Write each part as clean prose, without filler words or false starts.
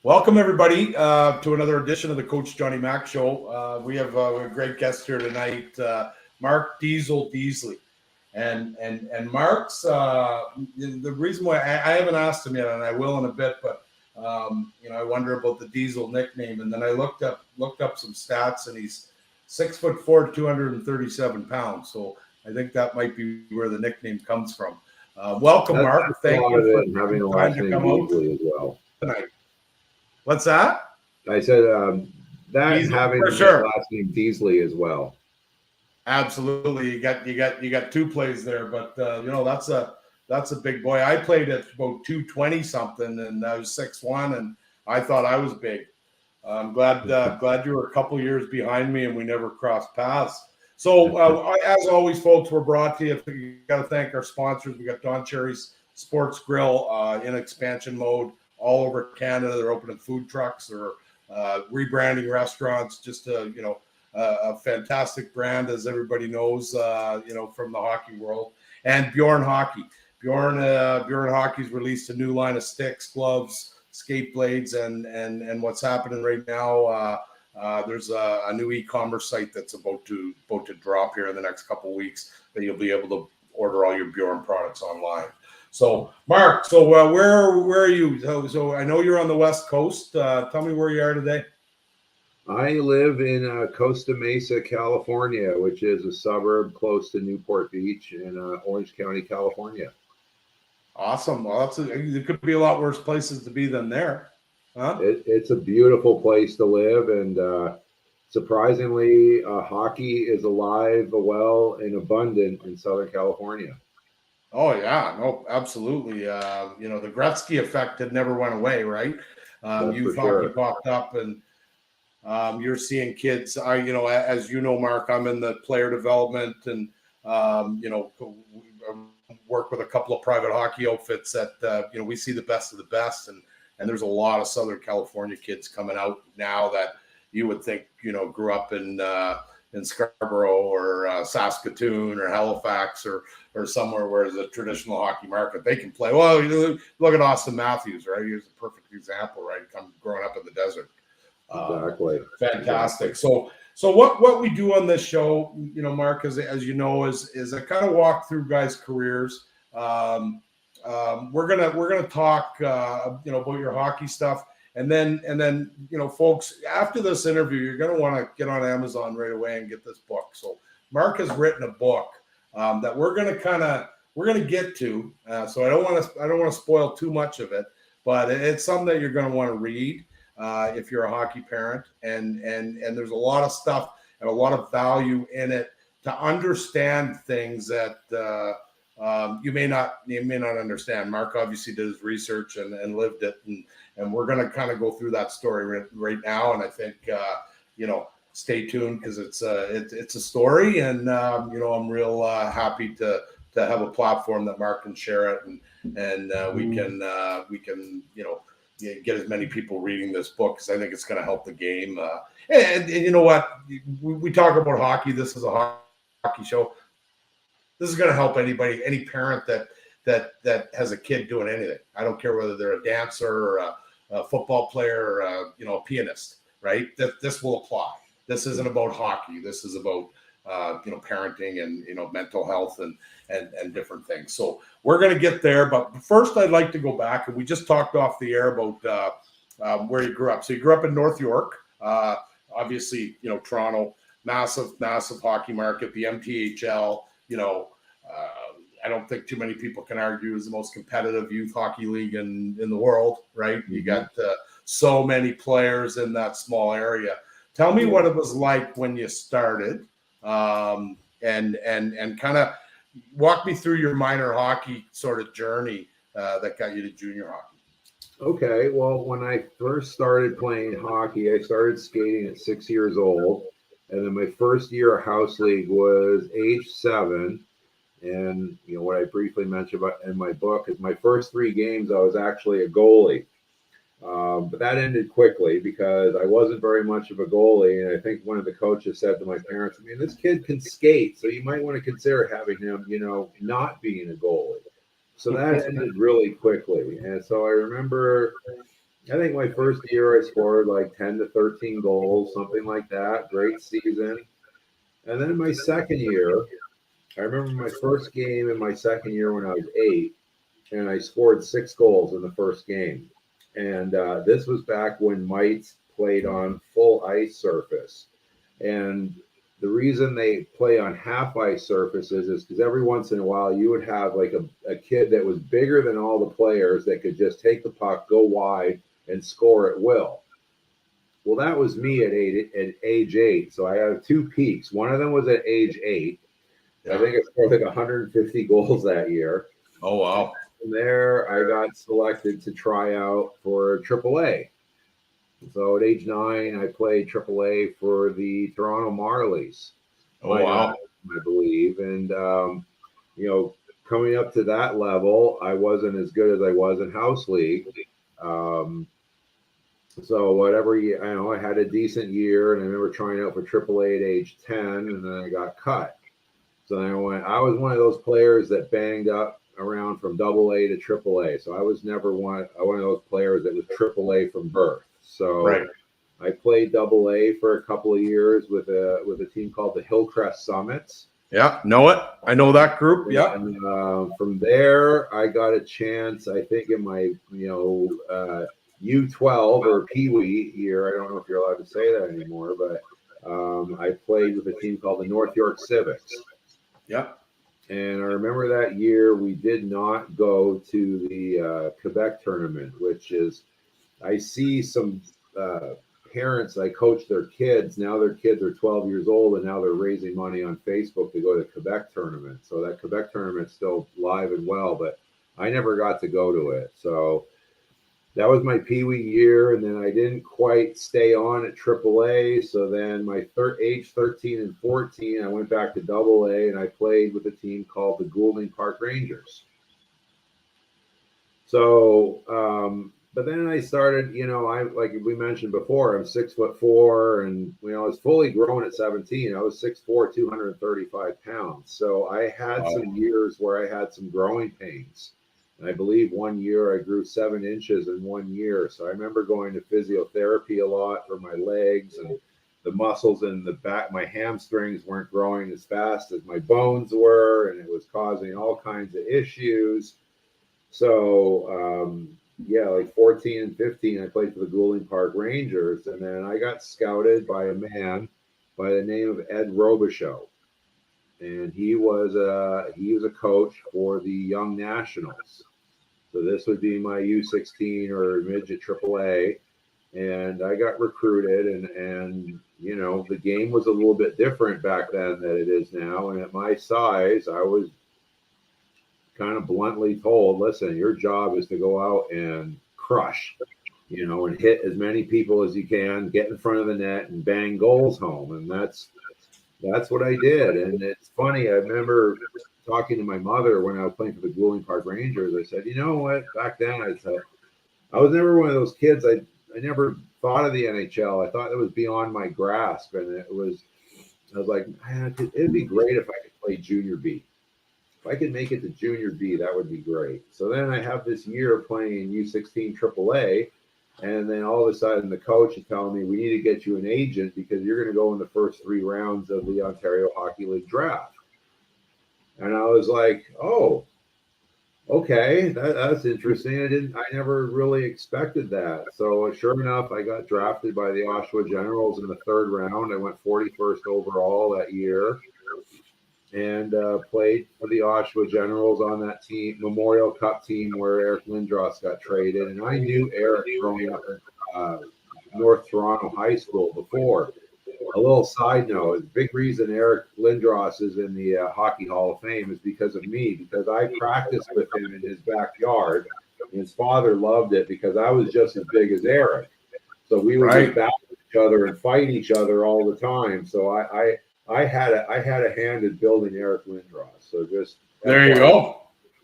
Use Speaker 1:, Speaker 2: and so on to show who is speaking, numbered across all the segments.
Speaker 1: Welcome everybody to another edition of the Coach Johnny Mac Show. We have a great guest here tonight, Mark Deazeley, and Mark's the reason why I haven't asked him yet, and I will in a bit, but I wonder about the Diesel nickname, and then I looked up some stats, and he's 6'4", 237 pounds. So I think that might be where the nickname comes from. Welcome, Mark. Thank you for
Speaker 2: having a
Speaker 1: time
Speaker 2: last
Speaker 1: to
Speaker 2: name
Speaker 1: come out
Speaker 2: Deazeley as well.
Speaker 1: tonight. What's that?
Speaker 2: I said that
Speaker 1: Deazeley,
Speaker 2: having
Speaker 1: for
Speaker 2: the
Speaker 1: sure.
Speaker 2: last name Deazeley as well.
Speaker 1: Absolutely, you got two plays there, but that's a big boy. I played at about 220 something, and I was 6'1", and I thought I was big. I'm glad you were a couple years behind me, and we never crossed paths. So as always, folks, we're brought to you. You got to thank our sponsors. We got Don Cherry's Sports Grill in expansion mode all over Canada. They're opening food trucks or rebranding restaurants. Just a fantastic brand, as everybody knows, from the hockey world. And Bjorn Hockey. Bjorn Hockey's released a new line of sticks, gloves, skate blades, and what's happening right now. There's a new e-commerce site that's about to drop here in the next couple of weeks that you'll be able to order all your Bjorn products online. So, Mark, where are you? So I know you're on the West Coast. Tell me where you are today.
Speaker 2: I live in Costa Mesa, California, which is a suburb close to Newport Beach in Orange County, California.
Speaker 1: Awesome. Well, there could be a lot worse places to be than there. Huh?
Speaker 2: It's a beautiful place to live, and surprisingly, hockey is alive, well, and abundant in Southern California.
Speaker 1: Oh yeah, no, absolutely. The Gretzky effect had never went away, right? Youth hockey popped up, and you're seeing kids. As you know, Mark, I'm in the player development, and work with a couple of private hockey outfits that we see the best of the best, and there's a lot of Southern California kids coming out now that you would think grew up in Scarborough or Saskatoon or Halifax or somewhere where there's a traditional hockey market. They can play. Well, look at Austin Matthews, right? He's a perfect example, right? Growing up in the desert.
Speaker 2: Exactly.
Speaker 1: Fantastic. Exactly. So what we do on this show, Mark, as you know, is I kind of walk through guys' careers. We're gonna talk, about your hockey stuff. And then, folks, after this interview, you're going to want to get on Amazon right away and get this book. So Mark has written a book that we're going to get to. So I don't want to spoil too much of it, but it's something that you're going to want to read if you're a hockey parent. And there's a lot of stuff and a lot of value in it to understand things that you may not understand. Mark obviously did his research and lived it, and we're going to kind of go through that story right now. And I think stay tuned because it's a story, and I'm real happy to have a platform that Mark can share it, and we can get as many people reading this book, because I think it's going to help the game. And you know what, we talk about hockey. This is a hockey show. This is going to help anybody, any parent that has a kid doing anything. I don't care whether they're a dancer or a football player or a pianist, right? This will apply. This isn't about hockey. This is about parenting and mental health and different things. So we're going to get there, but first I'd like to go back, and we just talked off the air about where you grew up. So you grew up in North York, obviously Toronto, massive hockey market, the MTHL. I don't think too many people can argue is the most competitive youth hockey league in the world, right? You got so many players in that small area. Tell me what it was like when you started, and kind of walk me through your minor hockey sort of journey that got you to junior hockey.
Speaker 2: Okay, well, when I first started playing hockey, I started skating at 6 years old. And then my first year of house league was age 7. And, what I briefly mentioned about in my book is my first 3 games, I was actually a goalie. But that ended quickly because I wasn't very much of a goalie. And I think one of the coaches said to my parents, this kid can skate, so you might want to consider having him, not being a goalie. So that ended really quickly. And so I remember I think my first year I scored like 10 to 13 goals, something like that. Great season. And then my second year, I remember my first game in my second year when I was 8, and I scored 6 goals in the first game. And this was back when mites played on full ice surface. And the reason they play on half ice surfaces is because every once in a while you would have like a kid that was bigger than all the players that could just take the puck, go wide, and score at will. Well, that was me at age 8. So I had 2 peaks. One of them was at age 8. I
Speaker 1: Yeah.
Speaker 2: think I scored like 150 goals that year.
Speaker 1: Oh wow.
Speaker 2: From there, I got selected to try out for AAA. So at age 9, I played AAA for the Toronto Marlies,
Speaker 1: Oh
Speaker 2: minor,
Speaker 1: wow.
Speaker 2: I believe. And you know, coming up to that level, I wasn't as good as I was in house league. Um, so whatever year, I know I had a decent year, and I remember trying out for AAA at age 10, and then I got cut. So then I was one of those players that banged up around from AA to AAA. So I was never one of those players that was AAA from birth. So
Speaker 1: Right.
Speaker 2: I played AA for a couple of years with a team called the Hillcrest Summits.
Speaker 1: Yeah. Know it. I know that group. Yeah.
Speaker 2: And from there, I got a chance. I think in my U12 or Pee Wee year. I don't know if you're allowed to say that anymore, but I played with a team called the North York Civics.
Speaker 1: Yeah.
Speaker 2: And I remember that year we did not go to the Quebec tournament, which is, I see some parents, I coach their kids. Now their kids are 12 years old, and now they're raising money on Facebook to go to the Quebec tournament. So that Quebec tournament's still live and well, but I never got to go to it. So that was my Pee Wee year, and then I didn't quite stay on at AAA. So then my age 13 and 14, I went back to AA, and I played with a team called the Goulding Park Rangers. So, but then I started, I like we mentioned before, I'm 6'4", and I was fully grown at 17. I was 6'4", 235 pounds. So I had some years where I had some growing pains. And I believe one year I grew 7 inches in 1 year. So I remember going to physiotherapy a lot for my legs, and the muscles in the back, my hamstrings weren't growing as fast as my bones were, and it was causing all kinds of issues. So, yeah, like 14 and 15, I played for the Goulding Park Rangers, and then I got scouted by a man by the name of Ed Robichaux, and he was a coach for the Young Nationals. So this would be my U16 or midget AAA, and I got recruited, and the game was a little bit different back then than it is now, and at my size, I was kind of bluntly told, listen, your job is to go out and crush, and hit as many people as you can, get in front of the net and bang goals home. And that's what I did. And it's funny, I remember talking to my mother when I was playing for the Goulding Park Rangers. I said, you know what, back then I said, I was never one of those kids. I never thought of the NHL. I thought it was beyond my grasp. And I was like, man, it'd be great if I could play junior B. If I could make it to junior B, that would be great. So then I have this year playing U16 AAA, and then all of a sudden the coach is telling me we need to get you an agent because you're going to go in the first 3 rounds of the Ontario Hockey League draft. And I was like, oh, okay, that's interesting. I never really expected that. So sure enough, I got drafted by the Oshawa Generals in the 3rd round. I went 41st overall that year, and played for the Oshawa Generals on that team, Memorial Cup team where Eric Lindros got traded. And I knew Eric growing up at North Toronto High School before. A little side note, the big reason Eric Lindros is in the Hockey Hall of Fame is because of me, because I practiced with him in his backyard. And his father loved it because I was just as big as Eric. So we would just battle each other and fight each other all the time. So I had a hand in building Eric Lindros. So just
Speaker 1: there you go.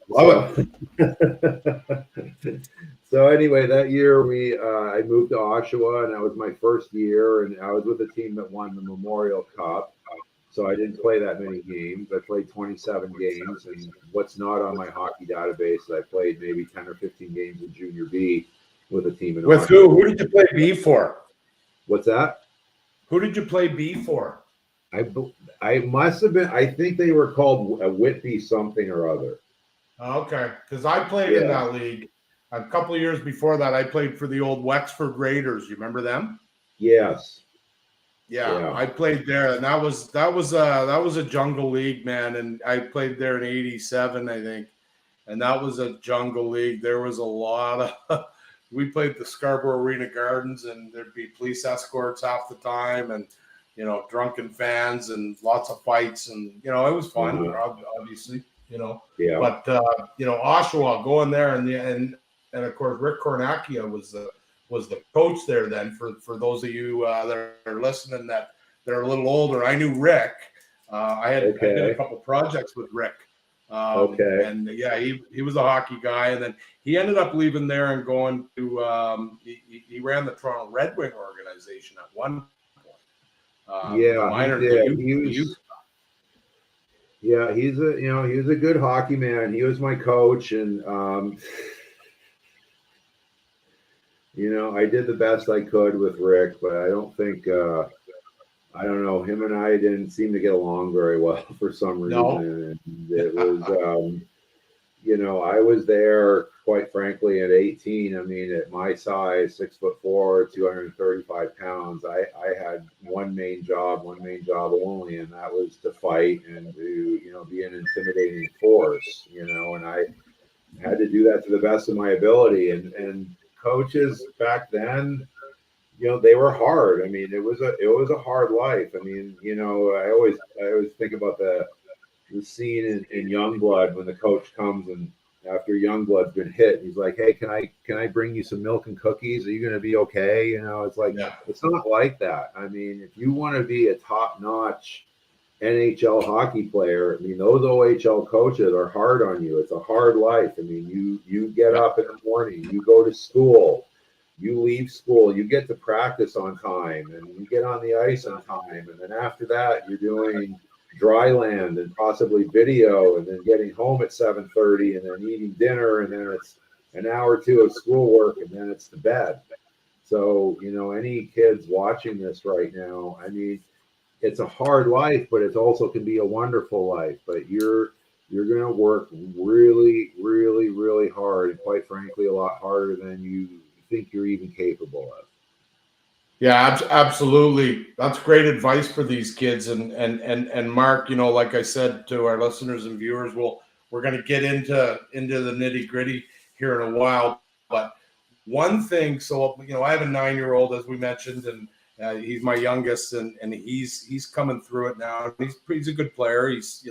Speaker 1: Love
Speaker 2: it. So anyway, that year I moved to Oshawa, and that was my first year, and I was with the team that won the Memorial Cup. So I didn't play that many games. I played 27 games, and what's not on my hockey database is I played maybe 10 or 15 games in junior B with a team in
Speaker 1: With
Speaker 2: Oshawa.
Speaker 1: who? Who did you play B for?
Speaker 2: What's that?
Speaker 1: Who did you play B for?
Speaker 2: I must have been. I think they were called a Whitby something or other.
Speaker 1: Okay, because I played in that league a couple of years before that. I played for the old Wexford Raiders. You remember them?
Speaker 2: Yes.
Speaker 1: Yeah, I played there, and that was a jungle league, man. And I played there in '87, I think, and that was a jungle league. There was a lot of. We played the Scarborough Arena Gardens, and there'd be police escorts half the time, and drunken fans, and lots of fights, and it was fun, obviously,
Speaker 2: Yeah.
Speaker 1: But Oshawa, going there, and of course Rick Cornacchia was the coach there then. For those of you that are listening that are a little older, I knew Rick. I did a couple projects with Rick. And yeah, he was a hockey guy, and then he ended up leaving there and going to he ran the Toronto Red Wing organization at one point.
Speaker 2: He did. He's a good hockey man. He was my coach, and I did the best I could with Rick, but I don't think I don't know, him and I didn't seem to get along very well for some reason.
Speaker 1: No.
Speaker 2: And it was I was there, quite frankly, at 18. I mean, at my size, 6'4", 235 pounds, I had one main job only, and that was to fight and to, be an intimidating force, and I had to do that to the best of my ability. And coaches back then, they were hard. I mean, it was a hard life. I mean, I always think about the scene in Youngblood when the coach comes and after Youngblood's been hit, he's like, "Hey, can I bring you some milk and cookies? Are you going to be okay?" It's like, It's not like that. I mean, if you want to be a top-notch NHL hockey player, I mean, those OHL coaches are hard on you. It's a hard life. I mean, you get up in the morning, you go to school, you leave school, you get to practice on time, and you get on the ice on time, and then after that, you're doing dry land and possibly video, and then getting home at 7:30, and then eating dinner, and then it's an hour or two of schoolwork, and then it's to bed. So, any kids watching this right now, I mean, it's a hard life, but it also can be a wonderful life. But you're going to work really, really, really hard, and quite frankly, a lot harder than you think you're even capable of.
Speaker 1: Yeah, absolutely. That's great advice for these kids. And Mark, like I said to our listeners and viewers, we're going to get into the nitty gritty here in a while. But one thing, so I have a 9-year-old, as we mentioned, and he's my youngest, and he's coming through it now. He's a good player. He's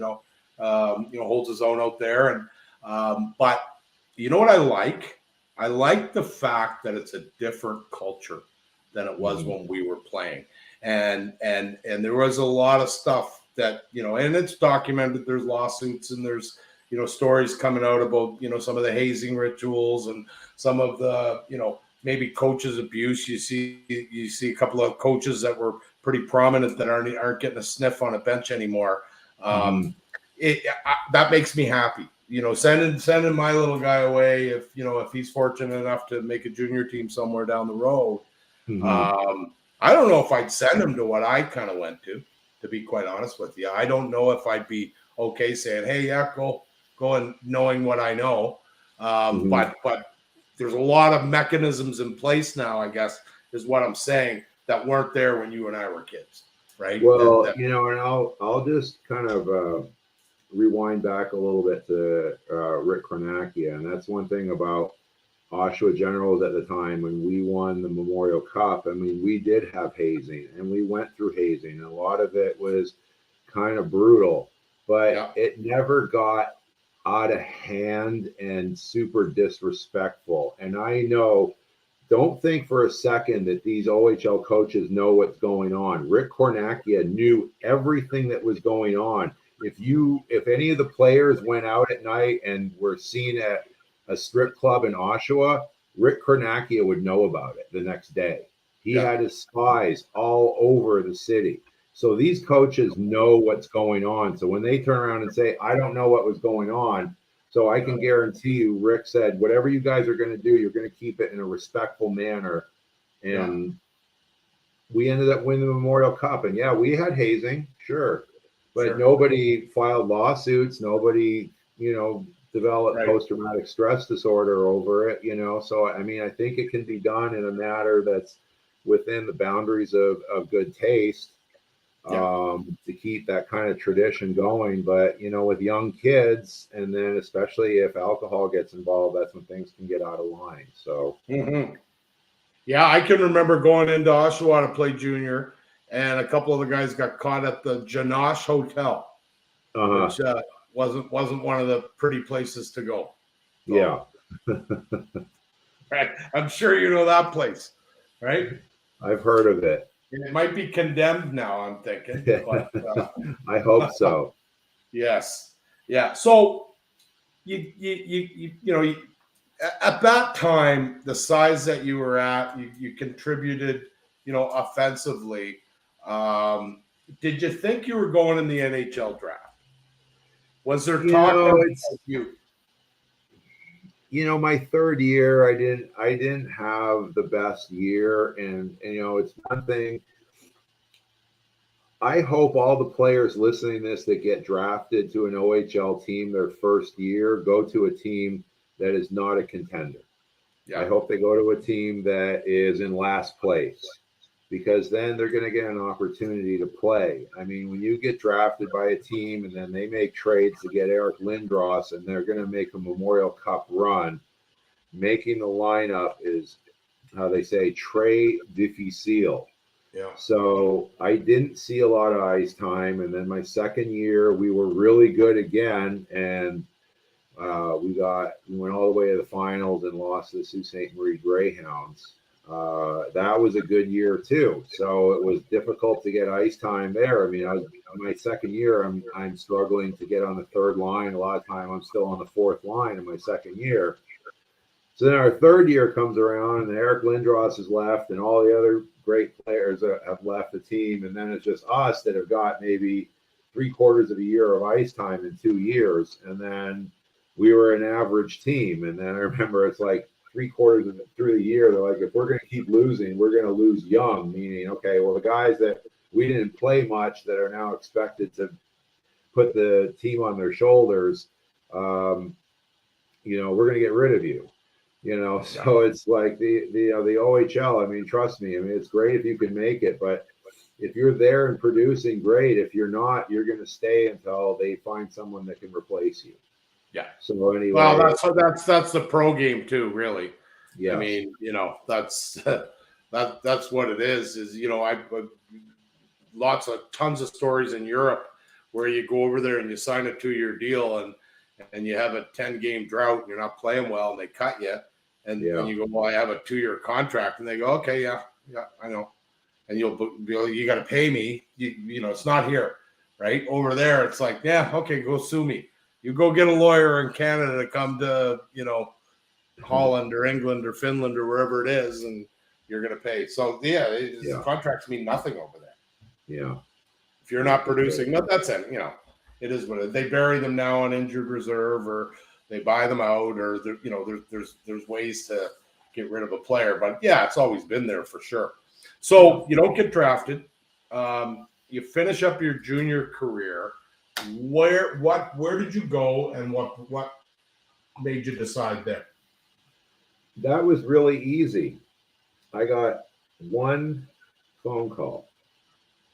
Speaker 1: holds his own out there, and but you know what I like? I like the fact that it's a different culture than it was when we were playing. And there was a lot of stuff that, and it's documented, there's lawsuits and there's, stories coming out about, some of the hazing rituals and some of the, maybe coaches abuse. You see a couple of coaches that were pretty prominent that aren't getting a sniff on a bench anymore. That makes me happy. Sending my little guy away if he's fortunate enough to make a junior team somewhere down the road. I don't know if I'd send him to what I kind of went to be quite honest with you. I don't know if I'd be okay saying, "Hey, yeah, go and knowing what I know." But there's a lot of mechanisms in place now, I guess, is what I'm saying, that weren't there when you and I were kids, right?
Speaker 2: Well, and I'll just kind of rewind back a little bit to Rick Cornacchia, and that's one thing about Oshawa Generals at the time when we won the Memorial Cup. I mean, we did have hazing, and we went through hazing, and a lot of it was kind of brutal, but it never got out of hand and super disrespectful. And I know, don't think for a second that these OHL coaches know what's going on. Rick Cornacchia knew everything that was going on. If any of the players went out at night and were seen at a strip club in Oshawa, Rick Cornacchia would know about it the next day. He had his spies all over the city. So these coaches know what's going on. So when they turn around and say, "I don't know what was going on," So I can guarantee you, Rick said, whatever you guys are going to do, you're going to keep it in a respectful manner. And we ended up winning the Memorial Cup. And yeah, we had hazing, sure. But nobody filed lawsuits. Nobody, developed post-traumatic stress disorder over it, So, I mean, I think it can be done in a matter that's within the boundaries of good taste. To keep that kind of tradition going. But, with young kids, and then especially if alcohol gets involved, that's when things can get out of line. So,
Speaker 1: yeah, I can remember going into Oshawa to play junior, and a couple of the guys got caught at the Janosh Hotel, which wasn't one of the pretty places to go. So,
Speaker 2: yeah.
Speaker 1: right. I'm sure you know that place, right?
Speaker 2: I've heard of it.
Speaker 1: It might be condemned now, I'm thinking. But,
Speaker 2: I hope so.
Speaker 1: Yes. Yeah. So you at that time, the size that you were at, you contributed, offensively. Did you think you were going in the NHL draft? Was there talk of you?
Speaker 2: My third year, I didn't have the best year, and it's one thing. I hope all the players listening to this that get drafted to an OHL team their first year go to a team that is not a contender. I hope they go to a team that is in last place, because then they're going to get an opportunity to play. I mean, when you get drafted by a team and then they make trades to get Eric Lindros and they're going to make a Memorial Cup run, making the lineup is, how they say, très difficile.
Speaker 1: Yeah.
Speaker 2: So I didn't see a lot of ice time. And then my second year, we were really good again. And we went all the way to the finals and lost to the Sault Ste. Marie Greyhounds. That was a good year too. So it was difficult to get ice time there. I mean, my second year, I'm struggling to get on the third line. A lot of time I'm still on the fourth line in my second year. So then our third year comes around and Eric Lindros has left and all the other great players have left the team. And then it's just us that have got maybe 3/4 of a year of ice time in 2 years. And then we were an average team. And then I remember it's like 3/4 through the year, they're like, if we're going to keep losing, we're going to lose young, meaning, okay, well, the guys that we didn't play much that are now expected to put the team on their shoulders, we're going to get rid of you. So it's like the OHL. I mean, trust me. I mean, it's great if you can make it, but if you're there and producing, great. If you're not, you're going to stay until they find someone that can replace you.
Speaker 1: Yeah.
Speaker 2: So anyway,
Speaker 1: well, that's the pro game too, really.
Speaker 2: Yeah.
Speaker 1: I mean, that's that's what it is. I've tons of stories in Europe where you go over there and you sign a 2-year deal and you have a 10-game drought and you're not playing well and they cut you. And you go, well, I have a 2-year contract, and they go, okay, yeah, I know, and you got to pay me. It's not here, right? Over there, it's like, yeah, okay, go sue me. You go get a lawyer in Canada to come to Holland or England or Finland or wherever it is, and you're going to pay. So contracts mean nothing over there.
Speaker 2: Yeah,
Speaker 1: if you're not producing, but that's it. It is what it is. They bury them now on injured reserve, or they buy them out, or there's ways to get rid of a player. But yeah, it's always been there for sure. So you don't get drafted. You finish up your junior career. Where did you go, and what made you decide there?
Speaker 2: That was really easy. I got one phone call.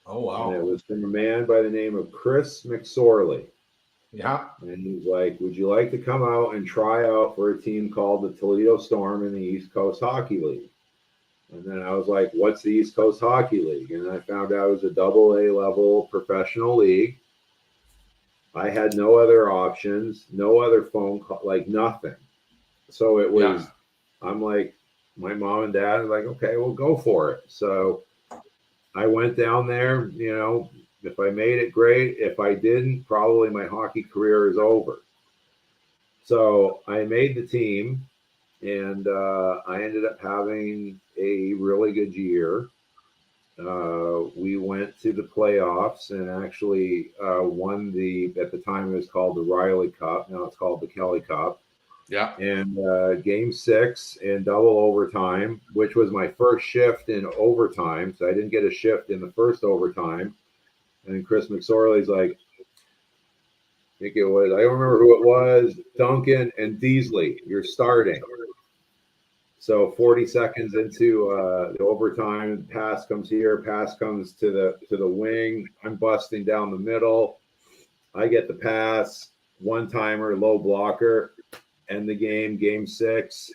Speaker 1: Oh, wow.
Speaker 2: And it was from a man by the name of Chris McSorley.
Speaker 1: Yeah.
Speaker 2: And he's like, would you like to come out and try out for a team called the Toledo Storm in the East Coast Hockey League? And then I was like, what's the East Coast Hockey League? And I found out it was a AA level professional league. I had no other options, no other phone call, like nothing. So it was, I'm like, my mom and dad are like, okay, we'll go for it. So I went down there, if I made it, great. If I didn't, probably my hockey career is over. So I made the team, and I ended up having a really good year. we went to the playoffs and actually won at the time it was called the Riley Cup. Now it's called the Kelly Cup.
Speaker 1: Yeah.
Speaker 2: And game 6 in double overtime, which was my first shift in overtime. So I didn't get a shift in the first overtime. And Chris McSorley's like, I think it was, I don't remember who it was, Duncan and Deazeley, you're starting. So 40 seconds into the overtime, pass comes here, pass comes to the wing. I'm busting down the middle. I get the pass, one timer, low blocker, end the game 6.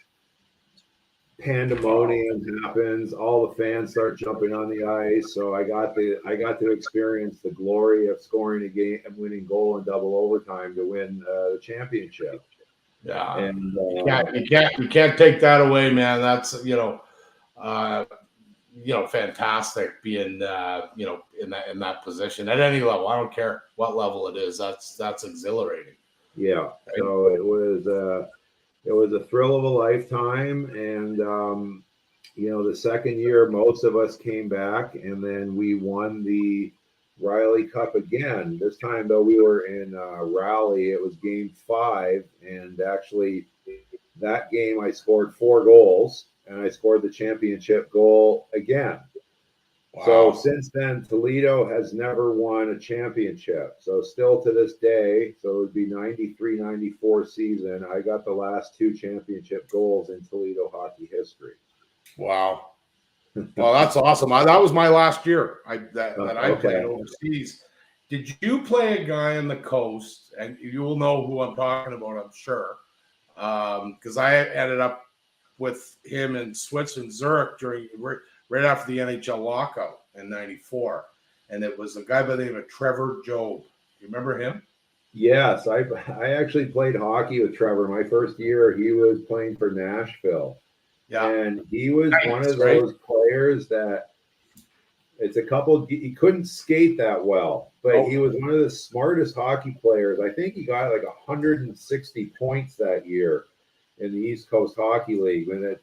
Speaker 2: Pandemonium happens. All the fans start jumping on the ice. So I got to experience the glory of scoring a game and winning goal in double overtime to win the championship.
Speaker 1: Yeah,
Speaker 2: and
Speaker 1: you can't take that away, man. That's fantastic being in that position at any level. I don't care what level it is. That's exhilarating.
Speaker 2: Yeah, right? So it was a thrill of a lifetime, and the second year most of us came back, and then we won the Riley Cup again. This time, though, we were in Raleigh. It was game 5, and actually that game I scored 4 goals, and I scored the championship goal again. Wow. So since then, Toledo has never won a championship. So still to this day, so it would be 93-94 season, I got the last 2 championship goals in Toledo hockey history.
Speaker 1: Wow. Well, that's awesome. That was my last year I played overseas. Did you play a guy on the coast? And you will know who I'm talking about, I'm sure, because I ended up with him in Switzerland, Zurich, right after the NHL lockout in '94, and it was a guy by the name of Trevor Jobe. You remember him?
Speaker 2: Yes, I actually played hockey with Trevor. My first year, he was playing for Nashville. Yeah. And he was one of those players that he couldn't skate that well, but he was one of the smartest hockey players. I think he got like 160 points that year in the East Coast Hockey League. And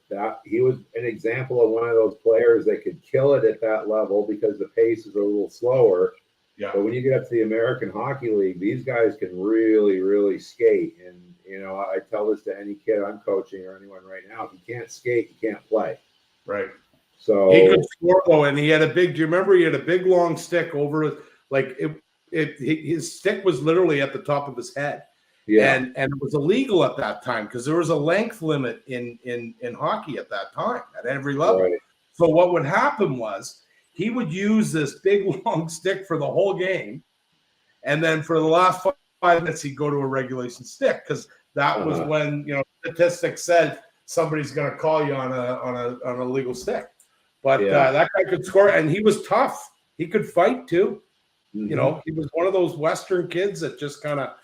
Speaker 2: he was an example of one of those players that could kill it at that level because the pace is a little slower. Yeah. But when you get up to the American Hockey League, these guys can really, really skate. And I tell this to any kid I'm coaching or anyone right now: if you can't skate, you can't play.
Speaker 1: Right.
Speaker 2: So
Speaker 1: he could score though, and he had a big. Do you remember he had a big long stick over his stick was literally at the top of his head. Yeah. And it was illegal at that time because there was a length limit in hockey at that time at every level. Right. So what would happen was he would use this big long stick for the whole game, and then for the last 5 minutes he'd go to a regulation stick because that was when statistics said somebody's going to call you on a legal stick. But that guy could score, and he was tough. He could fight too. Mm-hmm. He was one of those Western kids that just kind of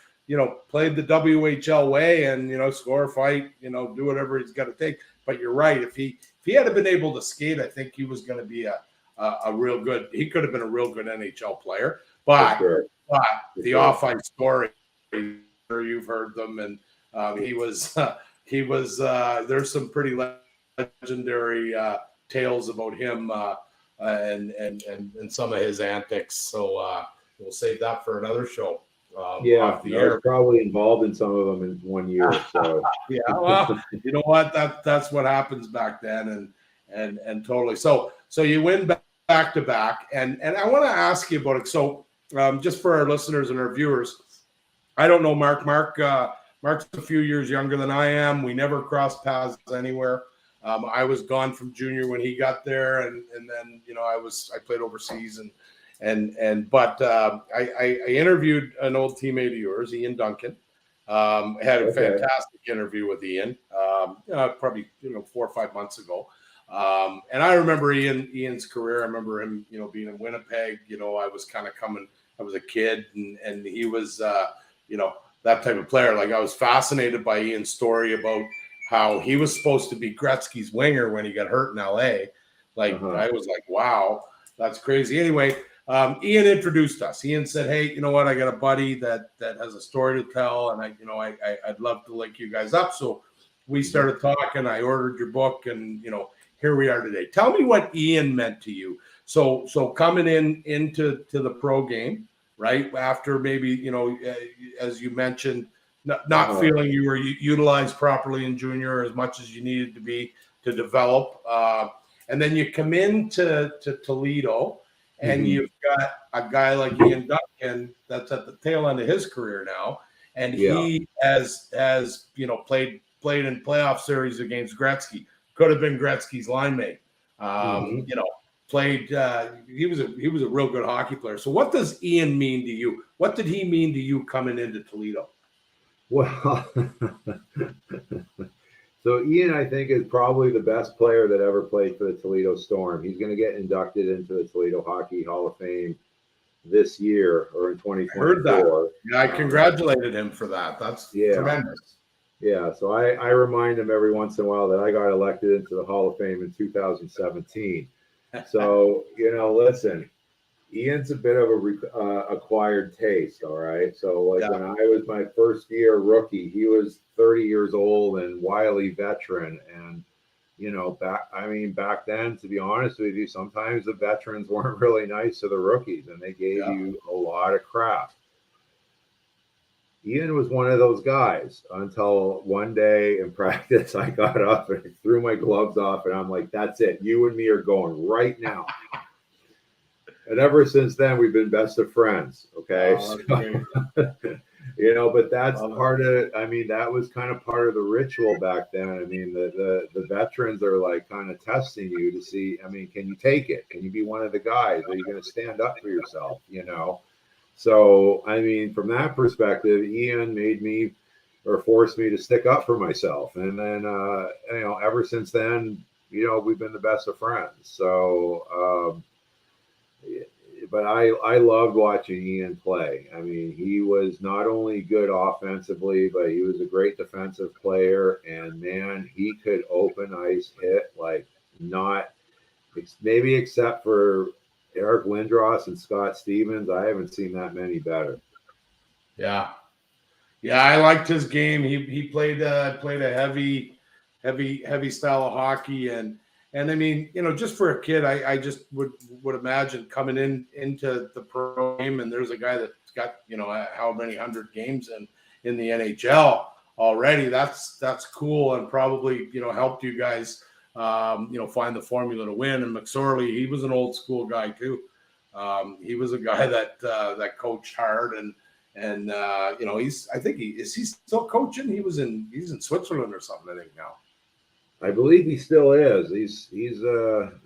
Speaker 1: played the WHL way and score, fight, do whatever he's got to take. But you're right. If he had been able to skate, I think he was going to be a real good. He could have been a real good NHL player. But the off-ice story, you've heard them, and he was. There's some pretty legendary tales about him and some of his antics. So we'll save that for another show.
Speaker 2: I was probably involved in some of them in 1 year. So
Speaker 1: yeah, well, you know what? That's what happens back then, and totally. So you win back to back, and I want to ask you about it. So just for our listeners and our viewers, I don't know Mark. Mark's a few years younger than I am. We never crossed paths anywhere. I was gone from junior when he got there, and then I played overseas but I interviewed an old teammate of yours, Ian Duncan. Had a fantastic interview with Ian, probably 4 or 5 months ago. And I remember Ian's career. I remember him, being in Winnipeg. I was kind of coming. I was a kid, and he was, that type of player. Like I was fascinated by Ian's story about how he was supposed to be Gretzky's winger when he got hurt in LA. I was like, wow, that's crazy. Anyway. Ian introduced us. Ian said, "Hey, you know what? I got a buddy that has a story to tell, and I'd love to link you guys up." So we started talking. I ordered your book, and here we are today. Tell me what Ian meant to you, So coming into the pro game, right after maybe as you mentioned, not feeling you were utilized properly in junior as much as you needed to be to develop, and then you come into Toledo, and you've got a guy like Ian Duncan that's at the tail end of his career now, and he has played in playoff series against Gretzky. Could have been Gretzky's line mate. Played. He was a real good hockey player. So what does Ian mean to you? What did he mean to you coming into Toledo?
Speaker 2: Well, so Ian, I think, is probably the best player that ever played for the Toledo Storm. He's going to get inducted into the Toledo Hockey Hall of Fame this year or in 2024.
Speaker 1: I heard that. Yeah, I congratulated him for that. That's tremendous.
Speaker 2: Yeah, so I remind him every once in a while that I got elected into the Hall of Fame in 2017. So, listen, Ian's a bit of a acquired taste, all right? So, when I was my first year rookie, he was 30 years old and wily veteran. And, back then, to be honest with you, sometimes the veterans weren't really nice to the rookies, and they gave you a lot of crap. Ian was one of those guys until one day in practice, I got up and threw my gloves off, and I'm like, that's it. You and me are going right now. And ever since then, we've been best of friends. Okay. But that's part of, that was kind of part of the ritual back then. The veterans are like kind of testing you to see, can you take it? Can you be one of the guys? Are you going to stand up for yourself? So, from that perspective, Ian made me or forced me to stick up for myself. And then, ever since then, we've been the best of friends. So, but I loved watching Ian play. He was not only good offensively, but he was a great defensive player. And man, he could open ice hit like not maybe except for Eric Lindros and Scott Stevens. I haven't seen that many better.
Speaker 1: Yeah, I liked his game. He played a heavy style of hockey, and just for a kid, I just would imagine coming into the pro game, and there's a guy that's got how many 100 games in the NHL already. That's cool, and probably helped you guys find the formula to win. And McSorley, he was an old school guy too. He was a guy that coached hard, and he's he still coaching? He's in Switzerland or something, I think now.
Speaker 2: I believe he still is. I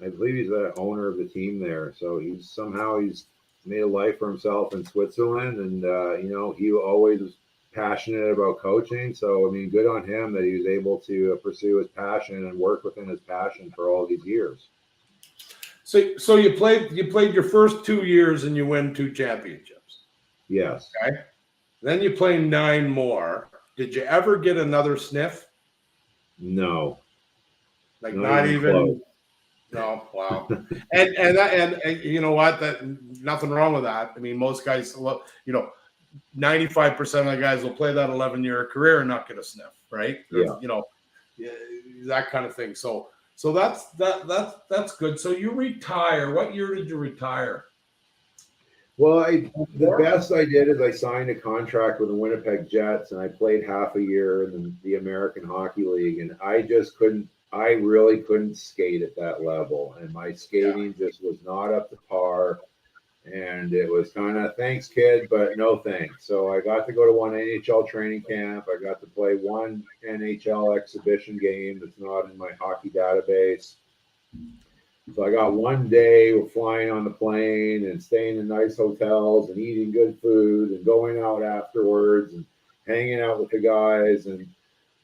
Speaker 2: believe he's the owner of the team there. So he's made a life for himself in Switzerland, and he always was passionate about coaching. So good on him that he was able to pursue his passion and work within his passion for all these years.
Speaker 1: So you played your first 2 years and you win 2 championships.
Speaker 2: Yes.
Speaker 1: Okay. Then you play 9 more. Did you ever get another sniff?
Speaker 2: No.
Speaker 1: Like not even close. No, wow. and you know what? That nothing wrong with that. Most guys, 95% of the guys will play that 11-year career and not get a sniff, right?
Speaker 2: Yeah.
Speaker 1: That kind of thing. So that's good. So you retire. What year did you retire?
Speaker 2: Well, the best I did is I signed a contract with the Winnipeg Jets, and I played half a year in the American Hockey League, and I really couldn't skate at that level, and my skating just was not up to par. And it was kind of thanks, kid, but no thanks. So I got to go to one NHL training camp. I got to play one NHL exhibition game that's not in my hockey database. So I got one day of flying on the plane and staying in nice hotels and eating good food and going out afterwards and hanging out with the guys. And,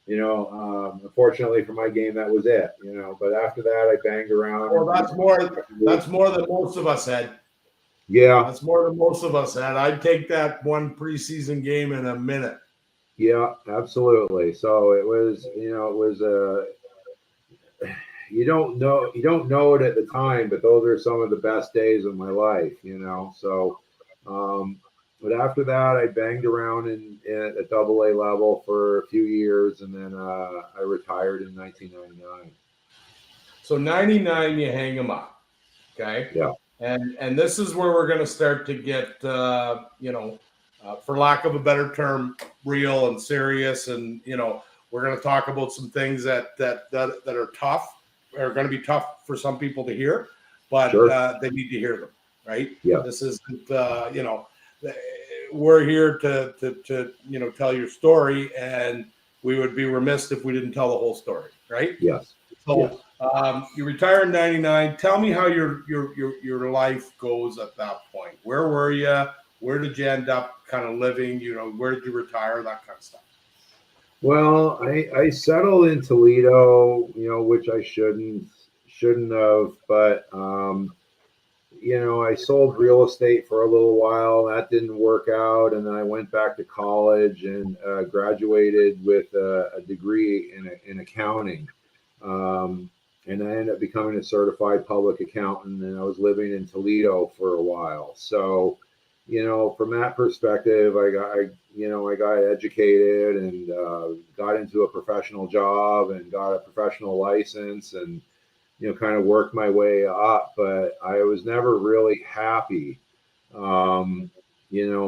Speaker 2: unfortunately for my game, that was it, but after that I banged around.
Speaker 1: Well, that's more than most of us had.
Speaker 2: Yeah.
Speaker 1: That's more than most of us had. I'd take that one preseason game in a minute.
Speaker 2: Yeah, absolutely. So it was, you don't know it at the time, but those are some of the best days of my life, So, but after that, I banged around at a AA level for a few years, and then I retired in 1999.
Speaker 1: So 99, you hang them up, okay?
Speaker 2: Yeah.
Speaker 1: And this is where we're going to start to get, for lack of a better term, real and serious. And, we're going to talk about some things that are tough, are going to be tough for some people to hear, but
Speaker 2: Sure.
Speaker 1: they need to hear them, right?
Speaker 2: Yeah.
Speaker 1: This isn't, we're here to tell your story, and we would be remiss if we didn't tell the whole story, right?
Speaker 2: Yes.
Speaker 1: So
Speaker 2: Yes.
Speaker 1: you retire in '99. Tell me how your life goes at that point. Where were you? Where did you end up kind of living? Where did you retire? That kind of stuff.
Speaker 2: Well, I settled in Toledo, which I shouldn't have, but I sold real estate for a little while. That didn't work out, and then I went back to college and graduated with a degree in accounting. Um, and I ended up becoming a certified public accountant, and I was living in Toledo for a while. So, from that perspective, I got educated and got into a professional job and got a professional license and kind of worked my way up, but I was never really happy.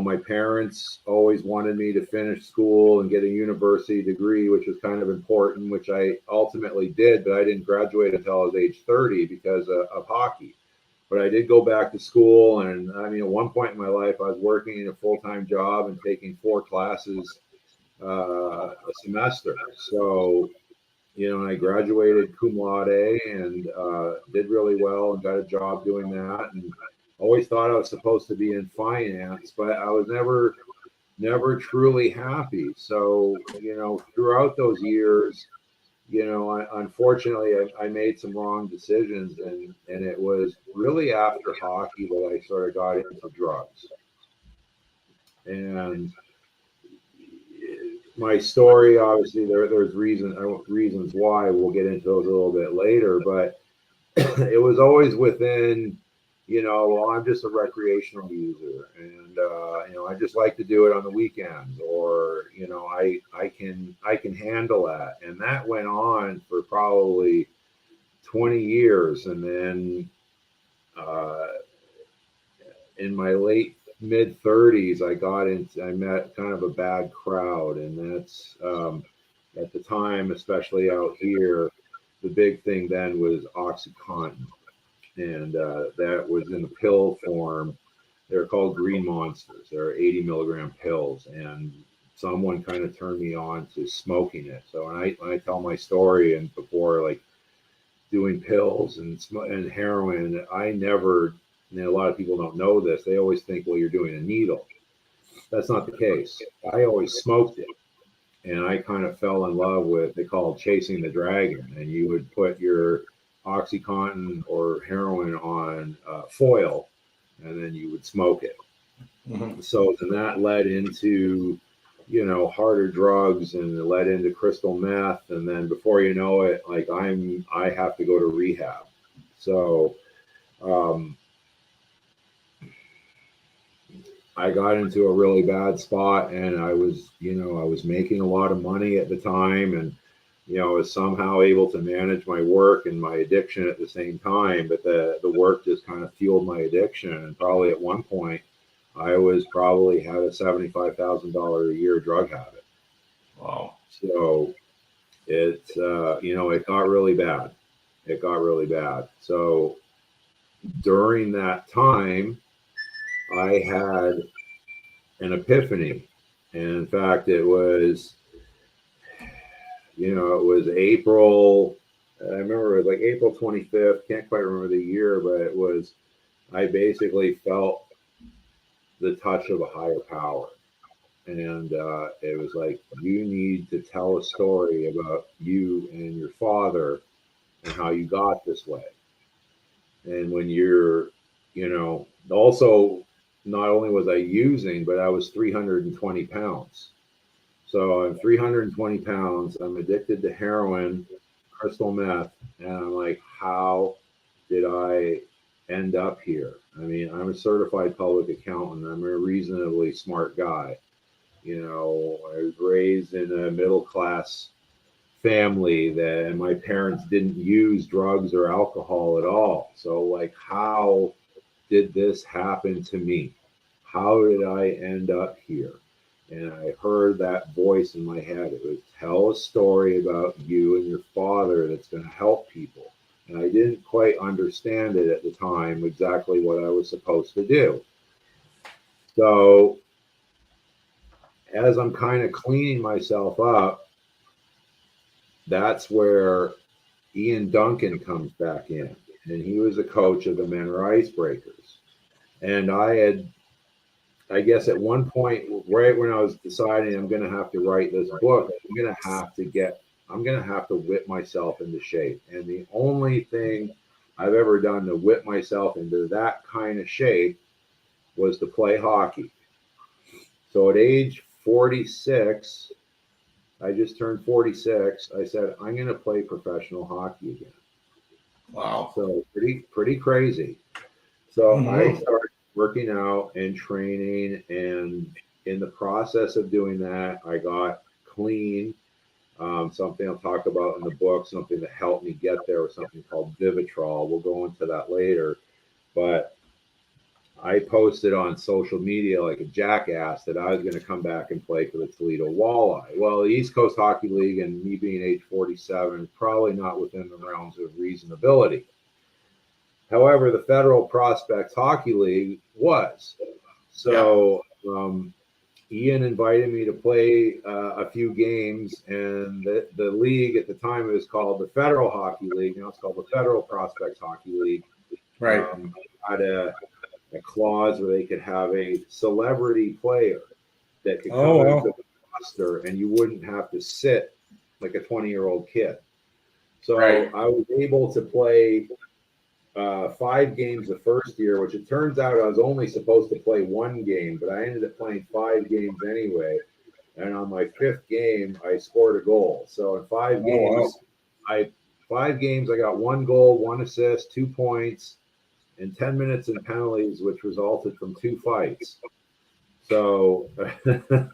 Speaker 2: My parents always wanted me to finish school and get a university degree, which was kind of important, which I ultimately did, but I didn't graduate until I was age 30 because of hockey. But I did go back to school, and I mean, at one point in my life, I was working in a full-time job and taking 4 classes a semester. So and I graduated cum laude and did really well and got a job doing that. And always thought I was supposed to be in finance, but I was never truly happy. So, throughout those years, unfortunately, I made some wrong decisions, and it was really after hockey that I sort of got into drugs. And my story, obviously, there's reasons why. We'll get into those a little bit later, but it was always within, well, I'm just a recreational user, and I just like to do it on the weekends, or I can handle that, and that went on for probably 20 years, and then uh, in my late mid 30s, I met kind of a bad crowd, and that's at the time, especially out here, the big thing then was OxyContin, and that was in a pill form. They're called green monsters. They're 80 milligram pills, and someone kind of turned me on to smoking it. So when I tell my story, and before like doing pills and heroin, I never. A lot of people don't know this. They always think, well, you're doing a needle. That's not the case. I always smoked it, and I kind of fell in love with, they call it chasing the dragon, and you would put your OxyContin or heroin on foil, and then you would smoke it.
Speaker 1: Mm-hmm.
Speaker 2: So then that led into harder drugs, and it led into crystal meth, and then before you know it, like I have to go to rehab. So um, I got into a really bad spot, and I was making a lot of money at the time, and I was somehow able to manage my work and my addiction at the same time. But the work just kind of fueled my addiction, and probably at one point, I was probably had a $75,000 a year drug habit.
Speaker 1: Wow.
Speaker 2: So it got really bad. It got really bad. So during that time, I had an epiphany. And in fact, it was April. I remember it was like April 25th. Can't quite remember the year, but I basically felt the touch of a higher power. And it was like, you need to tell a story about you and your father and how you got this way. And when also, not only was I using, but I was 320 pounds. So I'm 320 pounds. I'm addicted to heroin, crystal meth. And I'm like, how did I end up here? I mean, I'm a certified public accountant. I'm a reasonably smart guy. I was raised in a middle class family that my parents didn't use drugs or alcohol at all. So like how did this happen to me? How did I end up here? And I heard that voice in my head. It was, tell a story about you and your father that's going to help people. And I didn't quite understand it at the time, exactly what I was supposed to do. So as I'm kind of cleaning myself up, that's where Ian Duncan comes back in. And he was a coach of the Menor Icebreakers. And I guess at one point, right when I was deciding I'm going to have to write this book, I'm going to have to whip myself into shape. And the only thing I've ever done to whip myself into that kind of shape was to play hockey. So at age 46, I just turned 46. I said, I'm going to play professional hockey again.
Speaker 1: Wow.
Speaker 2: So pretty crazy. So I started working out and training, and in the process of doing that, I got clean. Something I'll talk about in the book, something that helped me get there was something called Vivitrol. We'll go into that later. But I posted on social media like a jackass that I was going to come back and play for the Toledo Walleye. Well, the East Coast Hockey League and me being age 47, probably not within the realms of reasonability. However, the Federal Prospects Hockey League was. So Ian invited me to play a few games, and the league at the time, it was called the Federal Hockey League. Now it's called the Federal Prospects Hockey League.
Speaker 1: Right.
Speaker 2: Had a clause where they could have a celebrity player that could come into the roster, and you wouldn't have to sit like a 20-year-old kid. So I was able to play 5 games the first year, which it turns out I was only supposed to play 1 game, but I ended up playing 5 games anyway. And on my 5th game, I scored a goal. So in 5 games, I got 1 goal, 1 assist, 2 points, and 10 minutes in penalties, which resulted from 2 fights. So the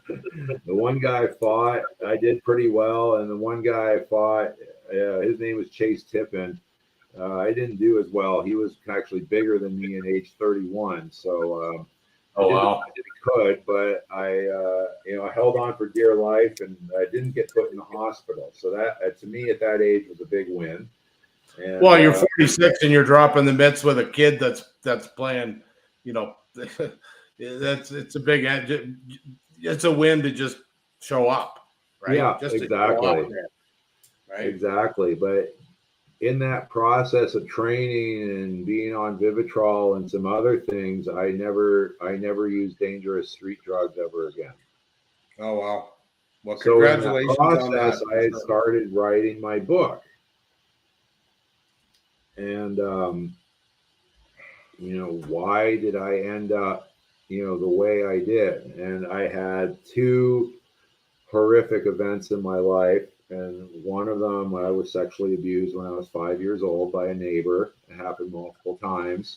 Speaker 2: one guy fought, I did pretty well, and the one guy fought, his name was Chase Tippin. I didn't do as well. He was actually bigger than me at age 31. So I did good, but I held on for dear life, and I didn't get put in the hospital. So that to me at that age was a big win. And,
Speaker 1: well, you're 46 and you're dropping the mitts with a kid that's playing. It's a big. It's a win to just show up, right?
Speaker 2: Yeah,
Speaker 1: just
Speaker 2: exactly.
Speaker 1: Right.
Speaker 2: Exactly, but in that process of training and being on Vivitrol and some other things, I never used dangerous street drugs ever again.
Speaker 1: Oh wow! Well,
Speaker 2: so
Speaker 1: congratulations
Speaker 2: in that
Speaker 1: on
Speaker 2: process,
Speaker 1: that.
Speaker 2: I had started writing my book, and why did I end up, the way I did? And I had 2 horrific events in my life. And one of them, I was sexually abused when I was 5 years old by a neighbor. It happened multiple times.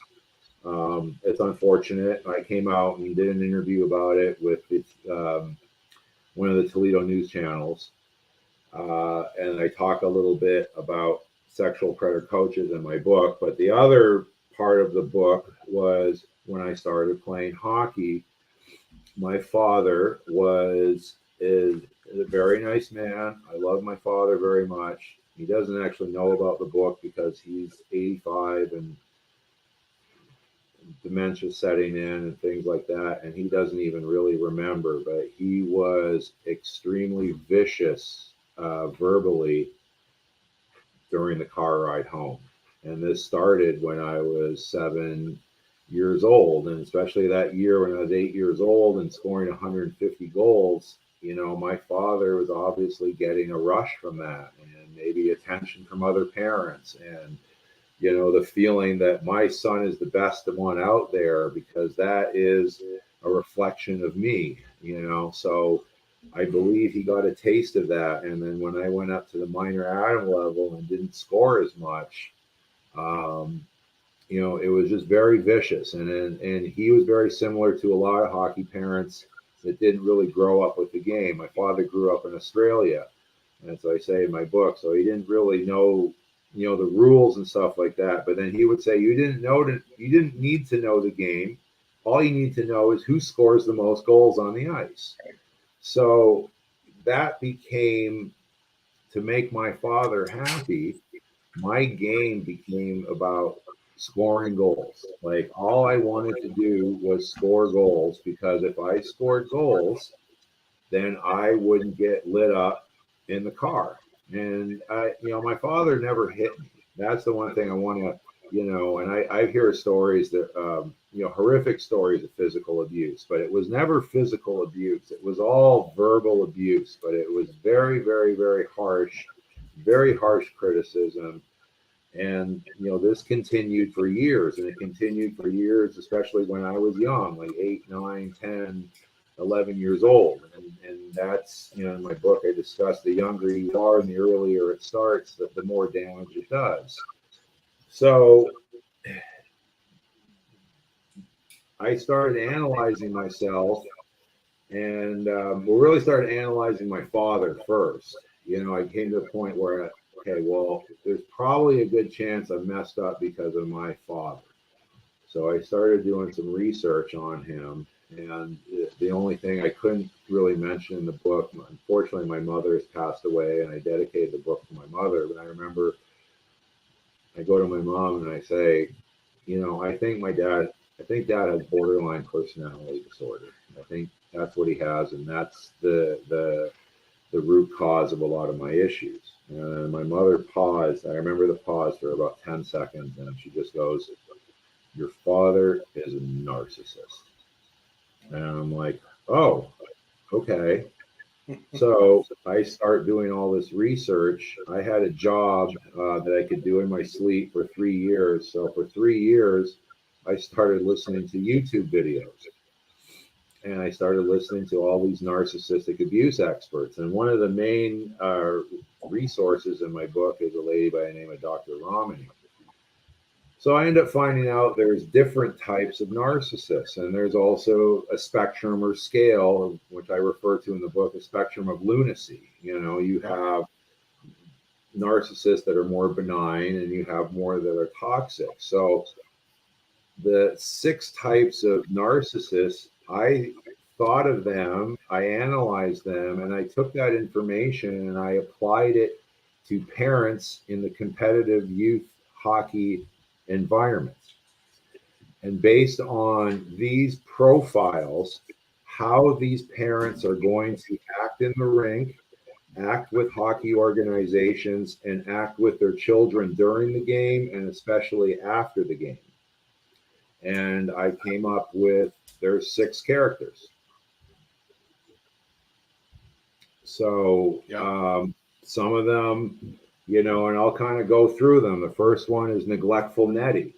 Speaker 2: It's unfortunate. I came out and did an interview about it with one of the Toledo news channels. And I talk a little bit about sexual predator coaches in my book. But the other part of the book was when I started playing hockey. My father is a very nice man. I love my father very much. He doesn't actually know about the book because he's 85 and dementia setting in and things like that. And he doesn't even really remember, but he was extremely vicious verbally during the car ride home. And this started when I was 7 years old. And especially that year when I was 8 years old and scoring 150 goals, my father was obviously getting a rush from that, and maybe attention from other parents, and the feeling that my son is the best one out there, because that is a reflection of me. So I believe he got a taste of that. And then when I went up to the minor Adam level and didn't score as much, it was just very vicious. And he was very similar to a lot of hockey parents that didn't really grow up with the game. My father grew up in Australia, and as I say in my book, so he didn't really know, the rules and stuff like that. But then he would say, you didn't need to know the game. All you need to know is who scores the most goals on the ice. So that became, to make my father happy, my game became about scoring goals. Like, all I wanted to do was score goals, because if I scored goals, then I wouldn't get lit up in the car. And my father never hit me. That's the one thing I want to, and I hear stories that, horrific stories of physical abuse, but it was never physical abuse. It was all verbal abuse, but it was very, very, very harsh criticism. And, this continued for years, and it continued for years, especially when I was young, like 8, 9, 10, 11 years old. And that's, in my book, I discuss the younger you are and the earlier it starts, the more damage it does. So I started analyzing myself, and we really started analyzing my father first. I came to a point where, okay, well, there's probably a good chance I messed up because of my father. So I started doing some research on him, and the only thing I couldn't really mention in the book, unfortunately, my mother has passed away, and I dedicated the book to my mother. But I remember I go to my mom and I say, I think dad has borderline personality disorder. I think that's what he has, and that's the root cause of a lot of my issues. And my mother paused. I remember the pause for about 10 seconds, and she just goes, your father is a narcissist. And I'm like, oh, okay. So I start doing all this research. I had a job that I could do in my sleep for 3 years. So for 3 years, I started listening to YouTube videos. And I started listening to all these narcissistic abuse experts. And one of the main resources in my book is a lady by the name of Dr. Romani. So I end up finding out there's different types of narcissists, and there's also a spectrum or scale, which I refer to in the book, a spectrum of lunacy. You have narcissists that are more benign, and you have more that are toxic. So the 6 types of narcissists, I thought of them, I analyzed them, and I took that information and I applied it to parents in the competitive youth hockey environment. And based on these profiles, how these parents are going to act in the rink, act with hockey organizations, and act with their children during the game and especially after the game. And I came up with, there's 6 characters. So some of them, and I'll kind of go through them. The first one is Neglectful Nettie.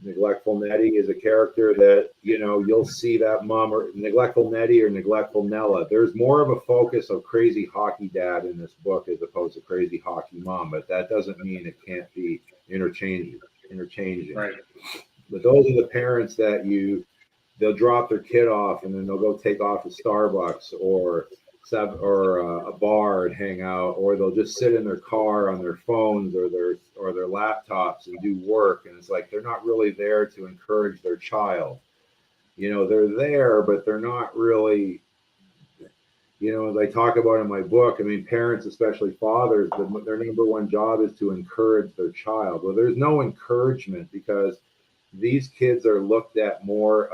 Speaker 2: Neglectful Nettie is a character that, you'll see that mom, or Neglectful Nettie or Neglectful Nella. There's more of a focus of crazy hockey dad in this book as opposed to crazy hockey mom, but that doesn't mean it can't be interchanging.
Speaker 1: Right.
Speaker 2: But those are the parents that they'll drop their kid off and then they'll go take off to Starbucks or a bar and hang out, or they'll just sit in their car on their phones or their laptops and do work. And it's like they're not really there to encourage their child. They're there, but they're not really. As I talk about in my book, I mean, parents, especially fathers, their number one job is to encourage their child. Well, there's no encouragement because these kids are looked at more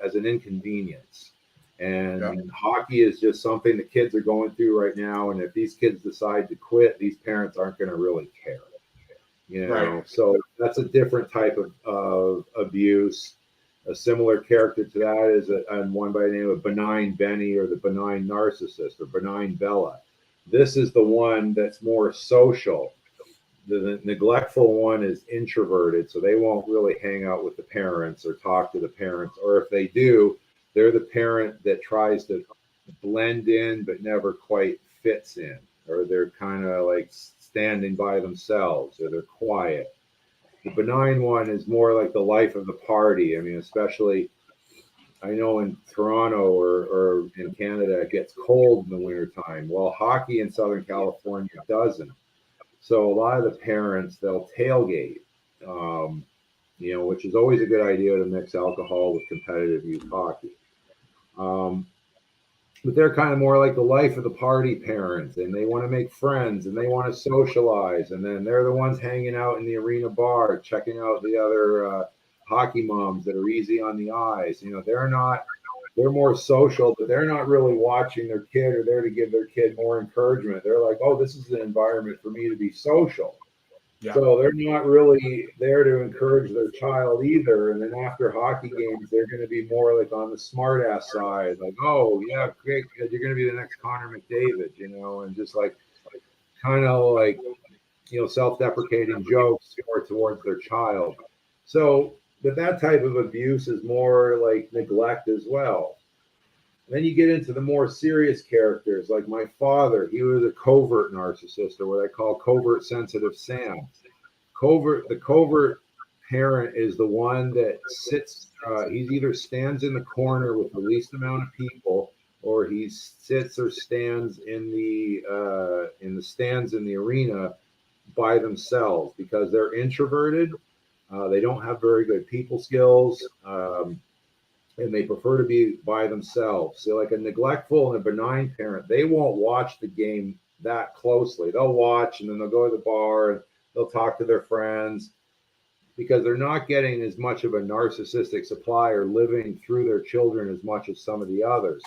Speaker 2: as an inconvenience. And hockey is just something the kids are going through right now. And if these kids decide to quit, these parents aren't going to really care.
Speaker 1: Right.
Speaker 2: So that's a different type of abuse. A similar character to that is one by the name of Benign Benny, or the Benign Narcissist, or Benign Bella. This is the one that's more social. The neglectful one is introverted, so they won't really hang out with the parents or talk to the parents. Or if they do, they're the parent that tries to blend in but never quite fits in, or they're kind of like standing by themselves, or they're quiet. The benign one is more like the life of the party. I mean, especially, I know in Toronto or in Canada, it gets cold in the wintertime. Well, hockey in Southern California doesn't. So a lot of the parents, they'll tailgate, which is always a good idea to mix alcohol with competitive youth hockey. But they're kind of more like the life of the party parents, and they want to make friends and they want to socialize. And then they're the ones hanging out in the arena bar, checking out the other hockey moms that are easy on the eyes. They're more social, but they're not really watching their kid or there to give their kid more encouragement. They're like, oh, this is an environment for me to be social.
Speaker 1: Yeah.
Speaker 2: So they're not really there to encourage their child either. And then after hockey games, they're going to be more like on the smart ass side, like, oh, yeah, great. You're going to be the next Connor McDavid, and just like kind of like, self-deprecating jokes more towards their child. So, but that type of abuse is more like neglect as well. Then you get into the more serious characters, like my father. He was a covert narcissist, or what I call covert sensitive Sam. The covert parent is the one that sits. He either stands in the corner with the least amount of people, or he sits or stands in the stands in the arena by themselves because they're introverted. They don't have very good people skills. And they prefer to be by themselves. So, like a neglectful and a benign parent, they won't watch the game that closely. They'll watch and then they'll go to the bar and they'll talk to their friends because they're not getting as much of a narcissistic supply or living through their children as much as some of the others.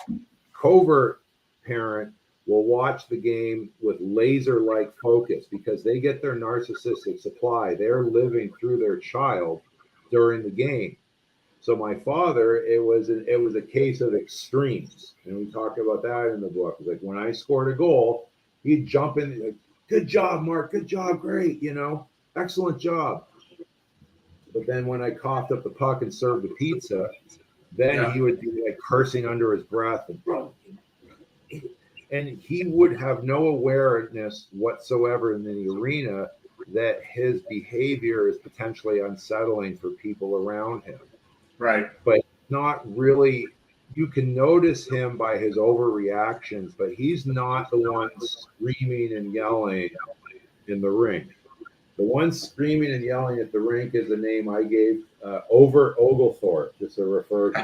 Speaker 2: Covert parent will watch the game with laser-like focus because they get their narcissistic supply. They're living through their child during the game. So my father, it was a case of extremes, and we talk about that in the book. Like when I scored a goal, he'd jump in, like, "Good job, Mark! Good job, great! Excellent job." But then when I coughed up the puck and served the pizza, then he would be like cursing under his breath, and he would have no awareness whatsoever in the arena that his behavior is potentially unsettling for people around him.
Speaker 1: Right.
Speaker 2: But not really. You can notice him by his overreactions, but he's not the one screaming and yelling in the rink. The one screaming and yelling at the rink is the name I gave, Over Oglethorpe, just to refer to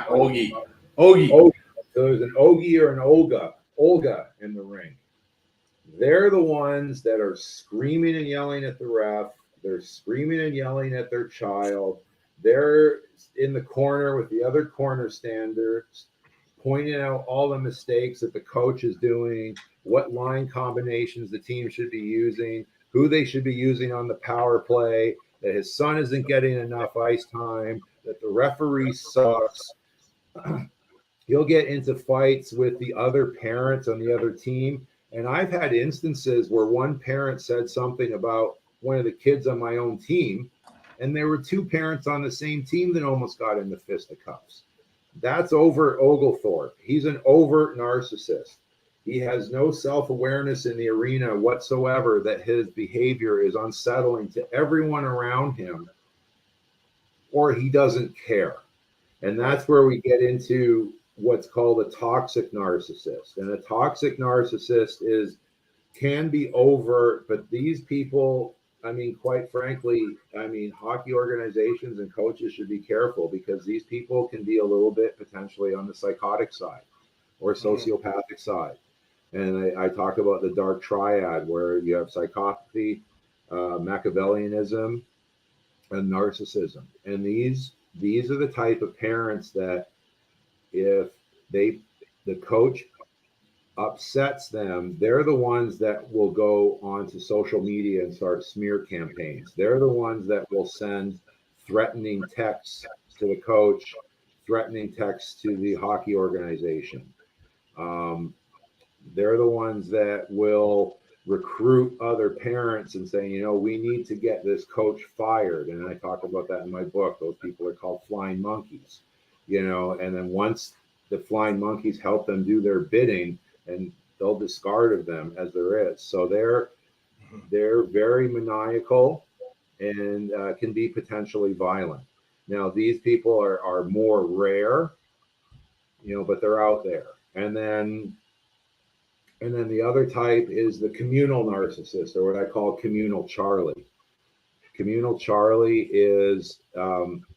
Speaker 1: Ogie.
Speaker 2: So there's an Ogie or an Olga in the rink. They're the ones that are screaming and yelling at the ref. They're screaming and yelling at their child. They're in the corner with the other corner standers, pointing out all the mistakes that the coach is doing, what line combinations the team should be using, who they should be using on the power play, that his son isn't getting enough ice time, that the referee sucks. He'll get into fights with the other parents on the other team. And I've had instances where one parent said something about one of the kids on my own team, and there were two parents on the same team that almost got into fisticuffs. That's Over Oglethorpe. He's an overt narcissist. He has no self-awareness in the arena whatsoever that his behavior is unsettling to everyone around him, or he doesn't care. And that's where we get into what's called a toxic narcissist. And a toxic narcissist can be overt, but these people, quite frankly, hockey organizations and coaches should be careful because these people can be a little bit potentially on the psychotic side or sociopathic side. And I talk about the dark triad where you have psychopathy, Machiavellianism, and narcissism. And these are the type of parents that if the coach upsets them, they're the ones that will go onto social media and start smear campaigns. They're the ones that will send threatening texts to the coach, threatening texts to the hockey organization. They're the ones that will recruit other parents and say, we need to get this coach fired. And I talk about that in my book. Those people are called flying monkeys, and then once the flying monkeys help them do their bidding, and they'll discard of them as there is. So they're very maniacal and can be potentially violent. Now, these people are more rare, but they're out there. And then And then the other type is the communal narcissist, or what I call communal Charlie. Communal Charlie is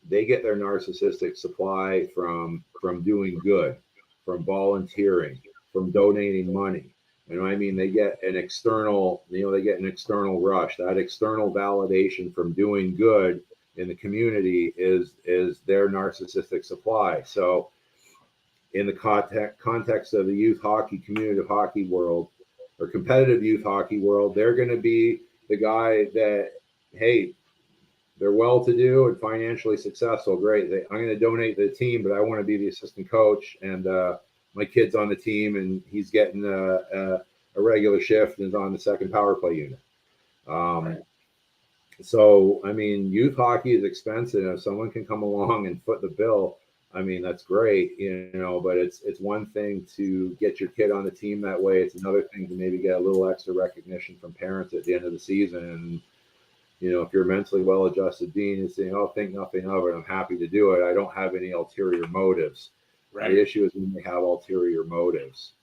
Speaker 2: they get their narcissistic supply from doing good, from volunteering, from donating money. You know, I mean, they get an external, they get an external rush. That external validation from doing good in the community is their narcissistic supply. So, in the context of the youth hockey, community hockey world, or competitive youth hockey world, they're going to be the guy that, hey, they're well to do and financially successful. Great. I'm going to donate to the team, but I want to be the assistant coach. And my kid's on the team and he's getting a regular shift and is on the second power play unit. Right. So, I mean, youth hockey is expensive. If someone can come along and foot the bill, I mean, that's great, but it's one thing to get your kid on the team that way. It's another thing to maybe get a little extra recognition from parents at the end of the season. And, if you're a mentally well-adjusted being and saying, "Oh, think nothing of it. I'm happy to do it. I don't have any ulterior motives." Right. The issue is when they have ulterior motives,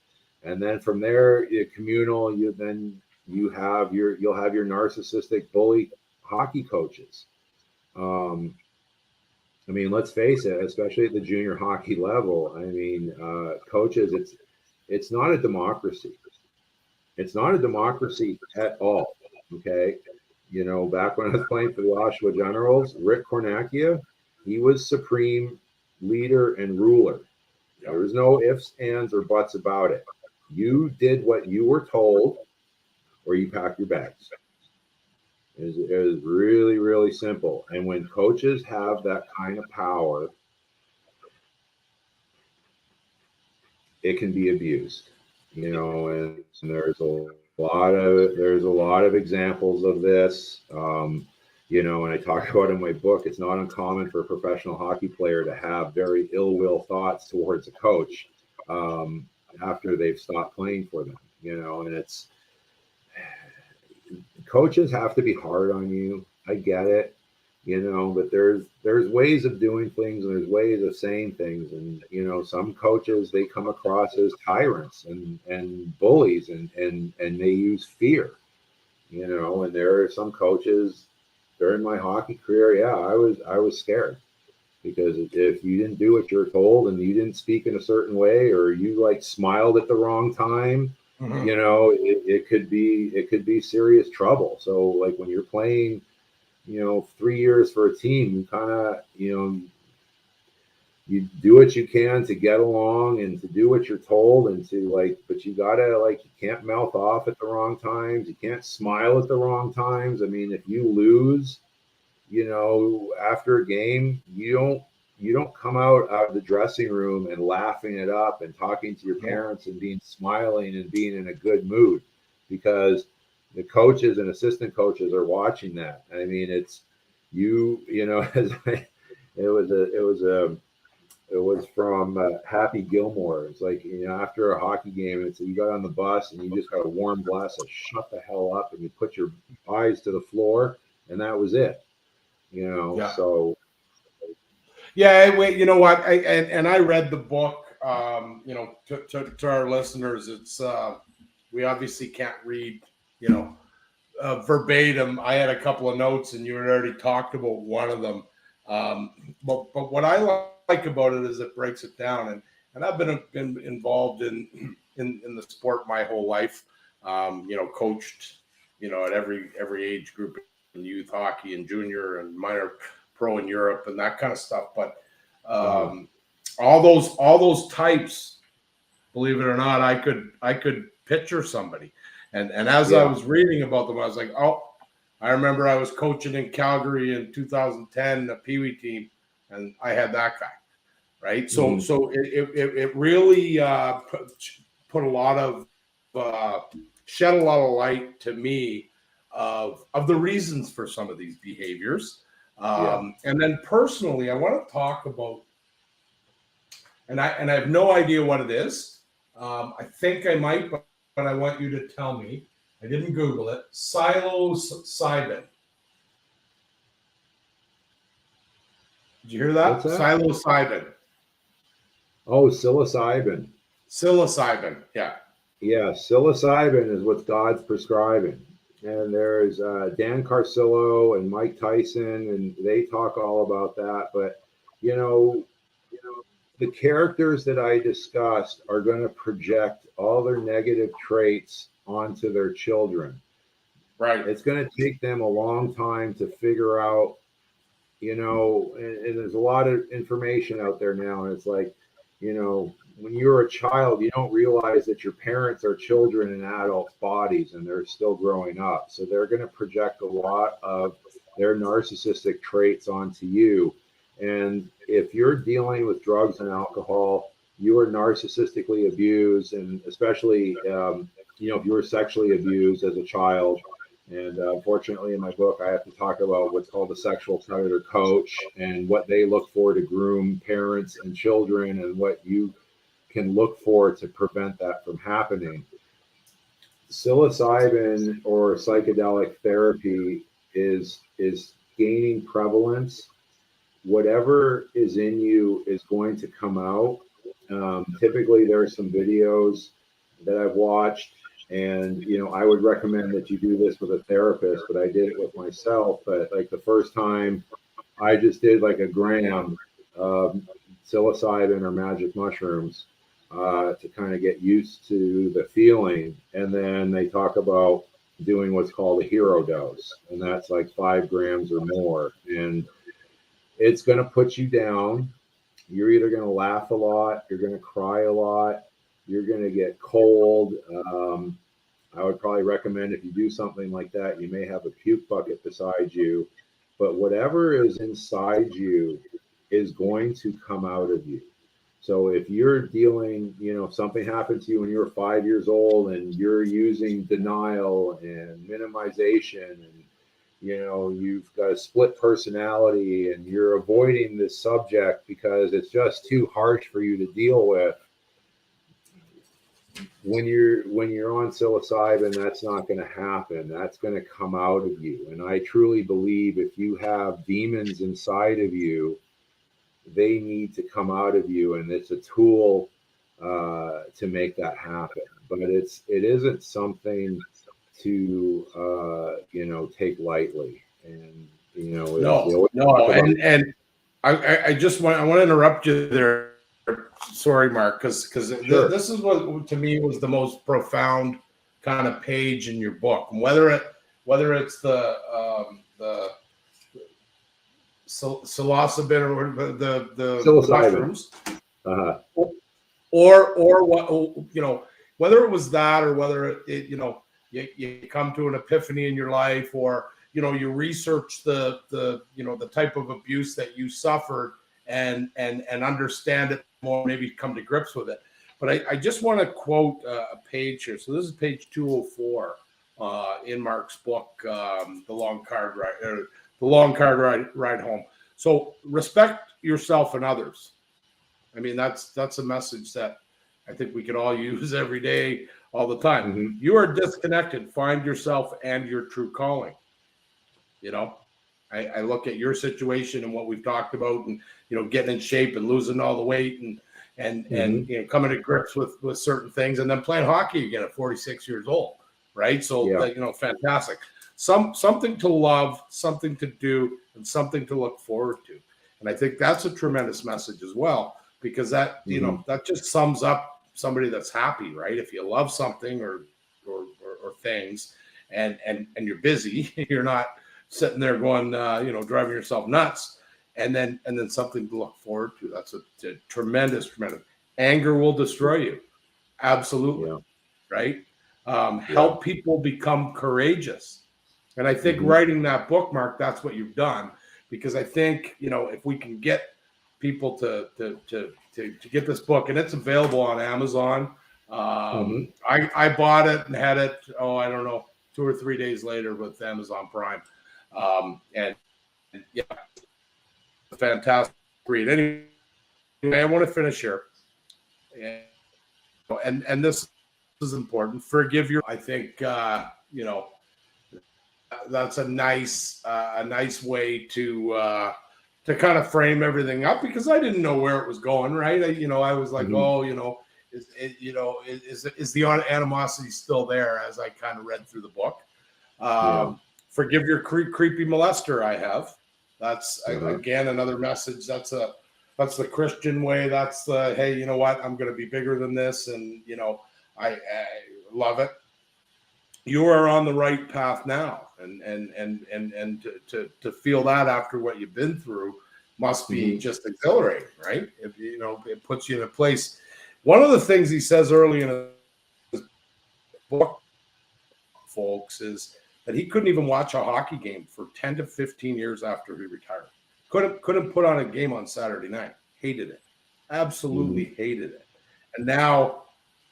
Speaker 2: and then from there, communal. You'll have your narcissistic bully hockey coaches. I mean, let's face it, especially at the junior hockey level. I mean, coaches, it's not a democracy. It's not a democracy at all. Okay. Back when I was playing for the Oshawa Generals, Rick Cornacchia, he was supreme leader and ruler. There was no ifs, ands, or buts about it. You did what you were told, or you packed your bags. It was really, really simple. And when coaches have that kind of power, it can be abused. And there's a lot of examples of this. And I talk about in my book, it's not uncommon for a professional hockey player to have very ill will thoughts towards a coach after they've stopped playing for them. And it's coaches have to be hard on you. I get it, but there's ways of doing things and there's ways of saying things. And, some coaches, they come across as tyrants and bullies and they use fear, and there are some coaches during my hockey career. Yeah, I was scared because if you didn't do what you're told and you didn't speak in a certain way, or you like smiled at the wrong time, mm-hmm. It could be serious trouble. So like when you're playing, 3 years for a team, you kind of, you do what you can to get along and to do what you're told and to but you gotta you can't mouth off at the wrong times. You can't smile at the wrong times. I mean, if you lose, after a game, you don't come out of the dressing room and laughing it up and talking to your parents and smiling and being in a good mood, because the coaches and assistant coaches are watching that. I mean, it's it was from Happy Gilmore. It's like, after a hockey game, it's you got on the bus and you just got a warm glass of shut the hell up and you put your eyes to the floor and that was it.
Speaker 1: Yeah.
Speaker 2: So.
Speaker 1: Yeah, you know what? I read the book. To our listeners, it's we obviously can't read, verbatim. I had a couple of notes, and you had already talked about one of them. But what I like about it is it breaks it down, and I've been involved in the sport my whole life. Coached, at every age group in youth hockey and junior and minor pro in Europe and that kind of stuff. But all those types, believe it or not, I could picture somebody. And as I was reading about them, I was like, oh, I remember I was coaching in Calgary in 2010, a Pee Wee team, and I had that guy, right? So it really put a lot of shed a lot of light to me of the reasons for some of these behaviors. And then personally, I want to talk about, and I have no idea what it is. I think I might, but I want you to tell me. I didn't Google it. Psilocybin. Did you hear that? Psilocybin.
Speaker 2: Oh, psilocybin.
Speaker 1: Psilocybin. Yeah.
Speaker 2: Yeah, psilocybin is what God's prescribing. And there's Dan Carcillo and Mike Tyson, and they talk all about that. But, you know, the characters that I discussed are going to project all their negative traits onto their children.
Speaker 1: Right.
Speaker 2: It's going to take them a long time to figure out, and there's a lot of information out there now. And it's like, when you're a child, you don't realize that your parents are children in adults' bodies and they're still growing up. So they're going to project a lot of their narcissistic traits onto you. And if you're dealing with drugs and alcohol, you are narcissistically abused, and especially, if you were sexually abused as a child. And unfortunately, in my book, I have to talk about what's called a sexual predator coach and what they look for to groom parents and children, and what you can look for to prevent that from happening. Psilocybin or psychedelic therapy is gaining prevalence. Whatever is in you is going to come out. Typically, there are some videos that I've watched, and I would recommend that you do this with a therapist, but I did it with myself. But like the first time, I just did like a gram of psilocybin or magic mushrooms to kind of get used to the feeling. And then they talk about doing what's called a hero dose, and that's like 5 grams or more. And it's going to put you down. You're either going to laugh a lot, you're going to cry a lot, you're going to get cold. I would probably recommend, if you do something like that, you may have a puke bucket beside you. But whatever is inside you is going to come out of you. So if you're dealing, something happened to you when you were 5 years old and you're using denial and minimization, and you've got a split personality and you're avoiding this subject because it's just too harsh for you to deal with, when you're on psilocybin, that's not going to happen. That's going to come out of you. And I truly believe if you have demons inside of you, they need to come out of you, and it's a tool to make that happen. But it isn't something to take lightly. And
Speaker 1: No, and I just want to interrupt you there. Sorry, Mark, because
Speaker 2: Sure.
Speaker 1: this is what to me was the most profound kind of page in your book. Whether it's the psilocybin or the mushrooms, or what whether it was that, or whether it you come to an epiphany in your life, or you research the type of abuse that you suffered and understand it more, maybe come to grips with it. But I just want to quote a page here. So this is page 204 in Mark's book, the long car ride home. So respect yourself and others. I mean, that's a message that I think we could all use every day, all the time.
Speaker 2: Mm-hmm.
Speaker 1: You are disconnected. Find yourself and your true calling. I look at your situation and what we've talked about, and getting in shape and losing all the weight, and coming to grips with certain things, and then playing hockey again at 46 years old, right? So fantastic. Something to love, something to do, and something to look forward to. And I think that's a tremendous message as well, because that that just sums up somebody that's happy, right? If you love something or things, and you're busy, you're not sitting there going, driving yourself nuts, and then something to look forward to. That's a tremendous. Anger will destroy you. Absolutely. Right. Help people become courageous. And I think writing that book, Mark, that's what you've done, because I think, if we can get people to get this book, and it's available on Amazon. I bought it and had it, I don't know, 2 or 3 days later with Amazon Prime. And yeah, fantastic read. Anyway, I want to finish here. And this is important. Forgive your, I think, that's a nice way to kind of frame everything up, because I didn't know where it was going, right? I was like, Is the animosity still there? As I kind of read through the book.
Speaker 2: Yeah.
Speaker 1: Forgive your creepy molester. I have. That's
Speaker 2: Uh-huh.
Speaker 1: again another message. That's the Christian way. That's the, hey, you know what? I'm going to be bigger than this, and I love it. You are on the right path now, and to feel that after what you've been through must be just exhilarating, right? If it puts you in a place. One of the things he says early in his book, folks, is that he couldn't even watch a hockey game for 10 to 15 years after he retired. Couldn't put on a game on Saturday night. Hated it. Absolutely hated it. And now,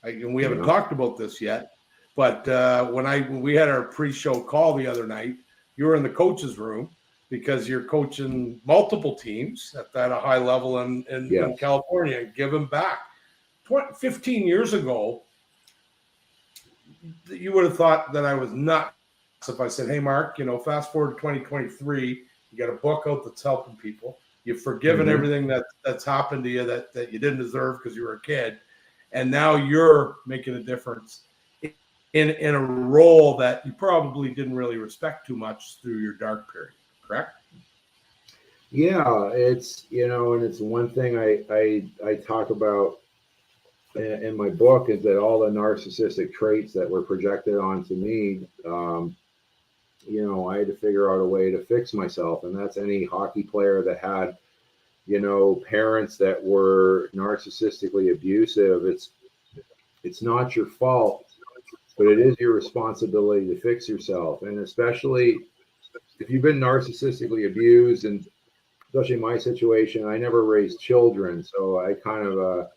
Speaker 1: and we haven't talked about this yet, but when we had our pre-show call the other night, you were in the coach's room because you're coaching multiple teams at a high level in California and give them back. 15 years ago, you would have thought that I was nuts if I said, hey, Mark, fast forward to 2023, you got a book out that's helping people. You've forgiven everything that's happened to you that you didn't deserve because you were a kid. And now you're making a difference in a role that you probably didn't really respect too much through your dark period, correct?
Speaker 2: Yeah, it's, and it's one thing I talk about in my book is that all the narcissistic traits that were projected onto me, I had to figure out a way to fix myself. And that's any hockey player that had, parents that were narcissistically abusive. It's not your fault, but it is your responsibility to fix yourself. And especially if you've been narcissistically abused, and especially in my situation, I never raised children. So I kind of,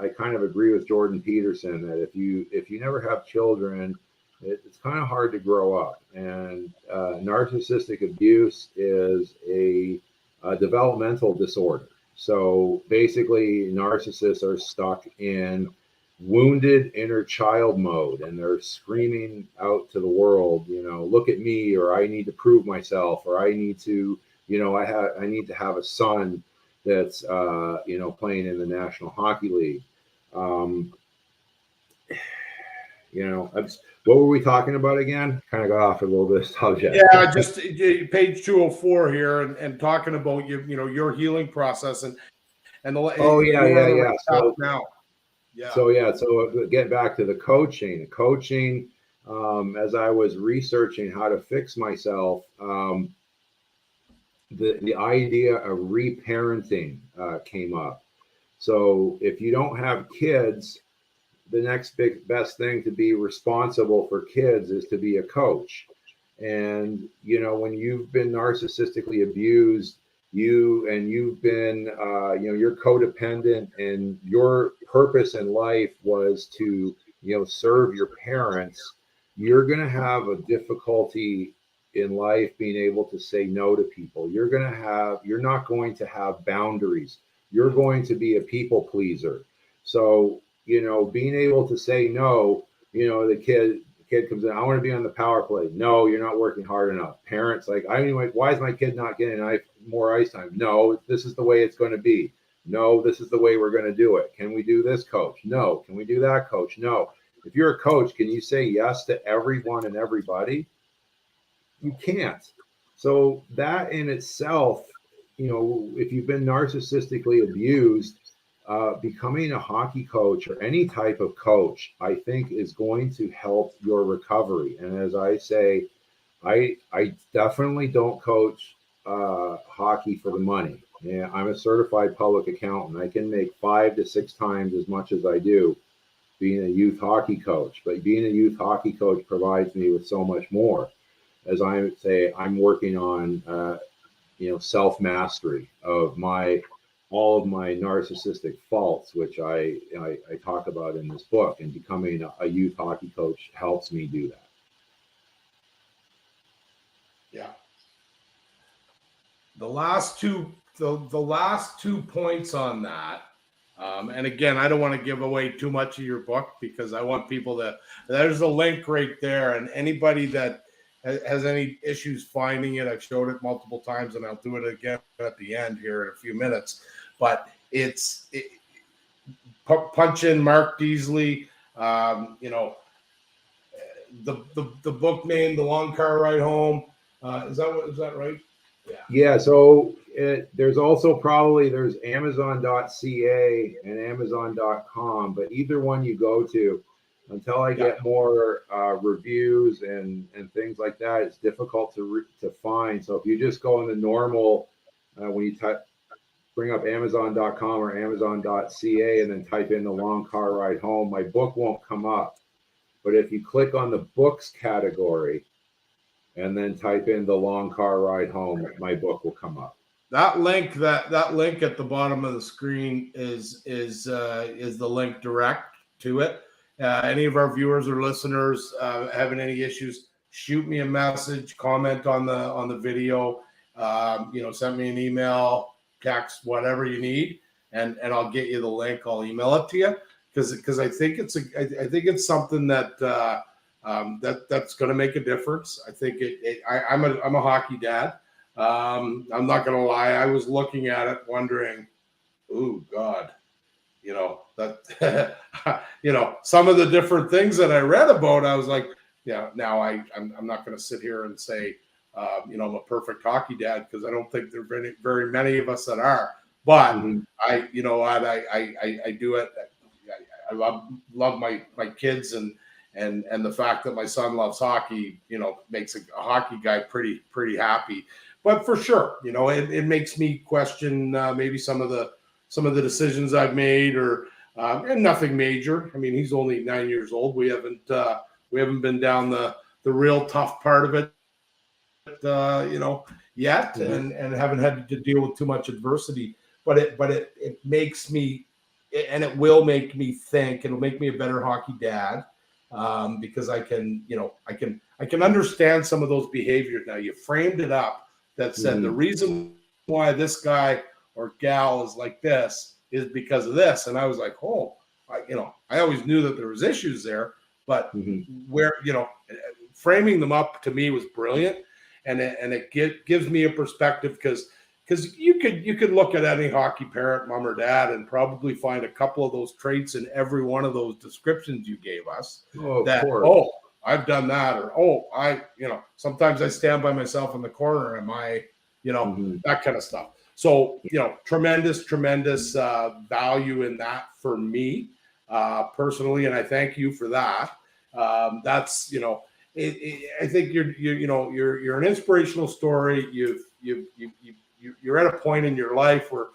Speaker 2: I kind of agree with Jordan Peterson that if you never have children, it's kind of hard to grow up. And narcissistic abuse is a developmental disorder. So basically, narcissists are stuck in wounded inner child mode, and they're screaming out to the world, look at me, or I need to prove myself, or I need to, I need to have a son that's, playing in the National Hockey League. What were we talking about again? Kind of got off a little bit of subject.
Speaker 1: Yeah, just page 204 here, and talking about your healing process and the.
Speaker 2: Yeah. So
Speaker 1: now.
Speaker 2: Yeah. So get back to the coaching. As I was researching how to fix myself, the idea of reparenting came up. So if you don't have kids, the next best thing to be responsible for kids is to be a coach. And when you've been narcissistically abused, you've been you're codependent, and your purpose in life was to serve your parents, you're going to have a difficulty in life being able to say no to people. You're not going to have boundaries. You're going to be a people pleaser. So being able to say no, the kid comes in, I want to be on the power play. No, you're not working hard enough. Parents why is my kid not getting more ice time? No, this is the way it's going to be. No, this is the way we're going to do it. Can we do this, coach? No. Can we do that, coach? No. If you're a coach, can you say yes to everyone and everybody? You can't. So that in itself, if you've been narcissistically abused, becoming a hockey coach or any type of coach, I think, is going to help your recovery. And as I say, I definitely don't coach hockey for the money. Yeah, I'm a certified public accountant. I can make 5 to 6 times as much as I do being a youth hockey coach. But being a youth hockey coach provides me with so much more. As I say, I'm working on self-mastery of all of my narcissistic faults, which I talk about in this book, and becoming a youth hockey coach helps me do that.
Speaker 1: Yeah. The last two points on that, and again, I don't want to give away too much of your book because I want people to. There's a link right there, and anybody that has any issues finding it, I've showed it multiple times, and I'll do it again at the end here in a few minutes. But punch in Mark Deazeley. The book name, The Long Car Ride Home. Is that right?
Speaker 2: Yeah. So there's also there's Amazon.ca and Amazon.com, but either one you go to, until I get more reviews and things like that, it's difficult to find. So if you just go in the normal, when you bring up Amazon.com or Amazon.ca and then type in The Long Car Ride Home, my book won't come up. But if you click on the books category and then type in The Long Car Ride Home, my book will come up.
Speaker 1: That link at the bottom of the screen is the link direct to it. Any of our viewers or listeners having any issues, shoot me a message, comment on the video, send me an email, text, whatever you need, and I'll get you the link. I'll email it to you because I think it's something that that's going to make a difference. I think I'm a hockey dad. I'm not going to lie. I was looking at it wondering, oh God, that, some of the different things that I read about, I was like, yeah, now I'm not going to sit here and say, I'm a perfect hockey dad, because I don't think there are very many of us that are, but I do it. I love my kids, and the fact that my son loves hockey, makes a hockey guy pretty happy. But for sure, it makes me question maybe some of the decisions I've made, or and nothing major. I mean, he's only 9 years old. We haven't been down the real tough part of it, yet, and haven't had to deal with too much adversity. But it makes me, and it will make me think. It'll make me a better hockey dad, because I can understand some of those behaviors now. You framed it up that said the reason why this guy or gal is like this is because of this, and I was like, I always knew that there was issues there, but where framing them up to me was brilliant, and it gives me a perspective, because you could look at any hockey parent, mom or dad, and probably find a couple of those traits in every one of those descriptions you gave us. I've done that, or sometimes I stand by myself in the corner, that kind of stuff. So tremendous value in that for me personally, and I thank you for that. That's I think you're an inspirational story. You're at a point in your life where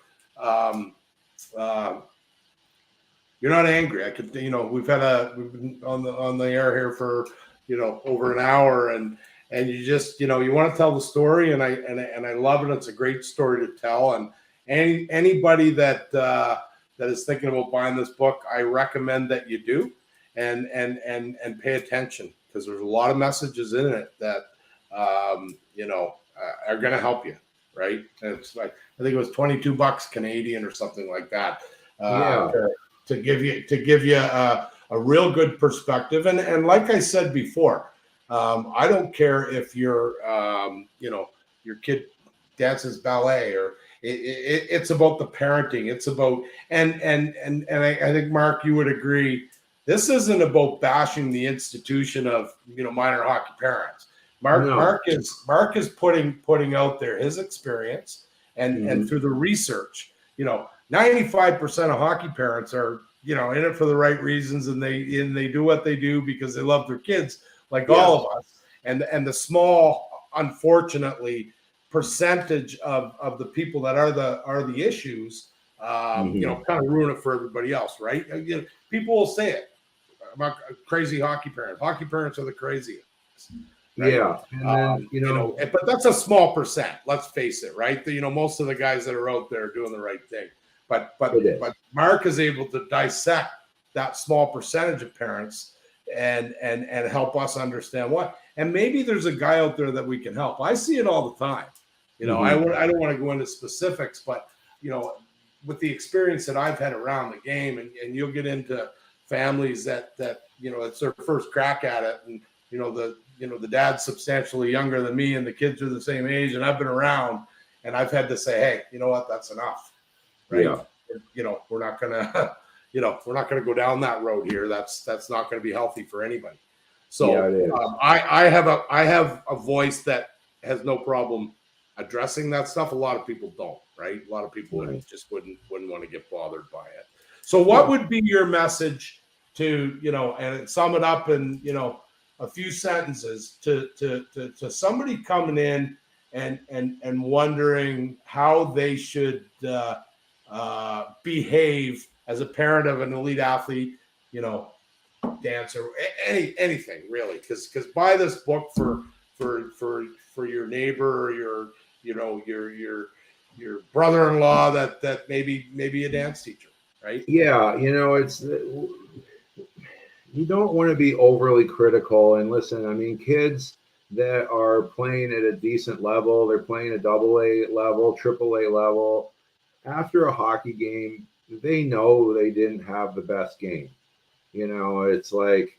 Speaker 1: you're not angry. I could, we've been on the air here for over an hour, and you just you want to tell the story, and I love it. It's a great story to tell, and anybody that is thinking about buying this book, I recommend that you do, and pay attention, because there's a lot of messages in it that are going to help you. Right? And it's like, I think it was $22 Canadian or something like that. To give you a real good perspective, and like I said before, I don't care if your kid dances ballet, or it's about the parenting. It's about and I think, Mark, you would agree, this isn't about bashing the institution of minor hockey parents. Mark is putting out there his experience, and through the research, 95% of hockey parents are in it for the right reasons, and they do what they do because they love their kids, like all of us. And the small, unfortunately, percentage of the people that are the issues, kind of ruin it for everybody else, right? People will say it about crazy hockey parents. Hockey parents are the craziest. Right?
Speaker 2: Yeah, and then,
Speaker 1: but that's a small percent. Let's face it, right? Most of the guys that are out there are doing the right thing, but Mark is able to dissect that small percentage of parents and help us understand what. And maybe there's a guy out there that we can help. I see it all the time. I don't want to go into specifics, but with the experience that I've had around the game, and you'll get into families that it's their first crack at it, and the dad's substantially younger than me, and the kids are the same age, and I've been around, and I've had to say, hey, you know what, that's enough, right?
Speaker 2: Yeah.
Speaker 1: We're not gonna, we're not going to go down that road here. That's not going to be healthy for anybody. So
Speaker 2: Yeah, it is.
Speaker 1: I have a voice that has no problem addressing that stuff. A lot of people don't, right? A lot of people
Speaker 2: Right.
Speaker 1: wouldn't want to get bothered by it. So what would be your message to, and sum it up in, a few sentences to somebody coming in and wondering how they should behave as a parent of an elite athlete, dancer, anything really, because buy this book for your neighbor, or your brother-in-law that maybe a dance teacher, right?
Speaker 2: Yeah, it's you don't want to be overly critical. And listen, I mean, kids that are playing at a decent level, they're playing a AA level, AAA level. After a hockey game, they know they didn't have the best game. It's like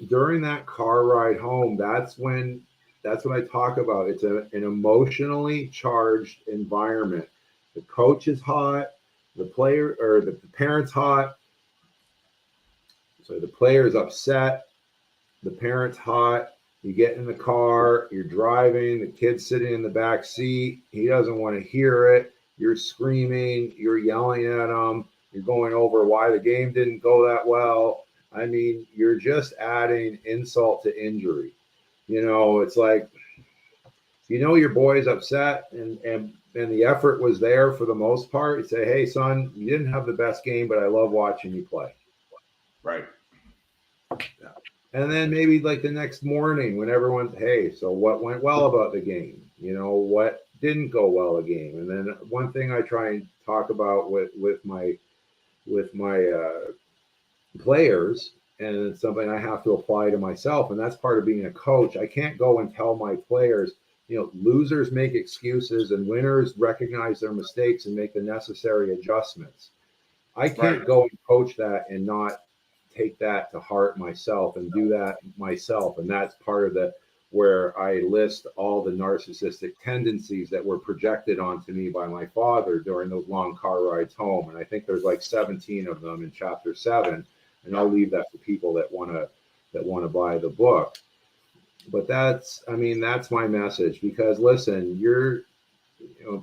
Speaker 2: during that car ride home, that's what I talk about. It's an emotionally charged environment. The coach is hot, the player or the parent's hot. So the player's upset, the parent's hot. You get in the car, you're driving, the kid's sitting in the back seat. He doesn't want to hear it. You're screaming, you're yelling at him, you're going over why the game didn't go that well. I mean, you're just adding insult to injury. It's like, your boy's upset and the effort was there for the most part. You say, hey, son, you didn't have the best game, but I love watching you play.
Speaker 1: Right.
Speaker 2: Yeah. And then maybe like the next morning when everyone's, hey, so what went well about the game? What didn't go well a game? And then one thing I try and talk about with my players, and it's something I have to apply to myself, and that's part of being a coach. I can't go and tell my players, losers make excuses and winners recognize their mistakes and make the necessary adjustments. I can't go and coach that and not take that to heart myself and do that myself. And that's part of where I list all the narcissistic tendencies that were projected onto me by my father during those long car rides home. And I think there's like 17 of them in chapter 7. And I'll leave that for people that want to buy the book. But that's my message, because listen,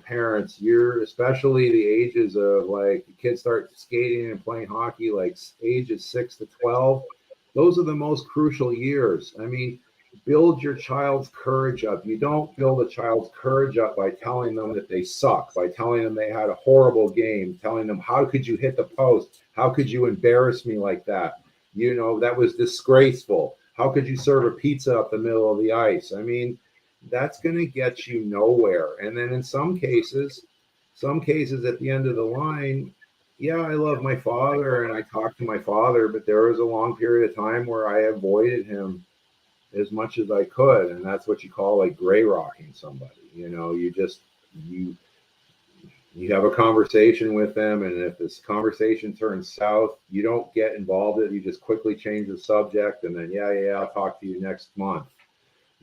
Speaker 2: parents, you're especially the ages of like kids start skating and playing hockey, like ages 6 to 12. Those are the most crucial years. I mean, build your child's courage up. You don't build a child's courage up by telling them that they suck, by telling them they had a horrible game, telling them, how could you hit the post? How could you embarrass me like that? That was disgraceful. How could you serve a pizza up the middle of the ice? I mean, that's going to get you nowhere. And then in some cases at the end of the line, yeah, I love my father and I talk to my father, but there was a long period of time where I avoided him as much as I could. And that's what you call like gray rocking somebody. You have a conversation with them, and if this conversation turns south, you don't get involved in it. You just quickly change the subject, and then I'll talk to you next month.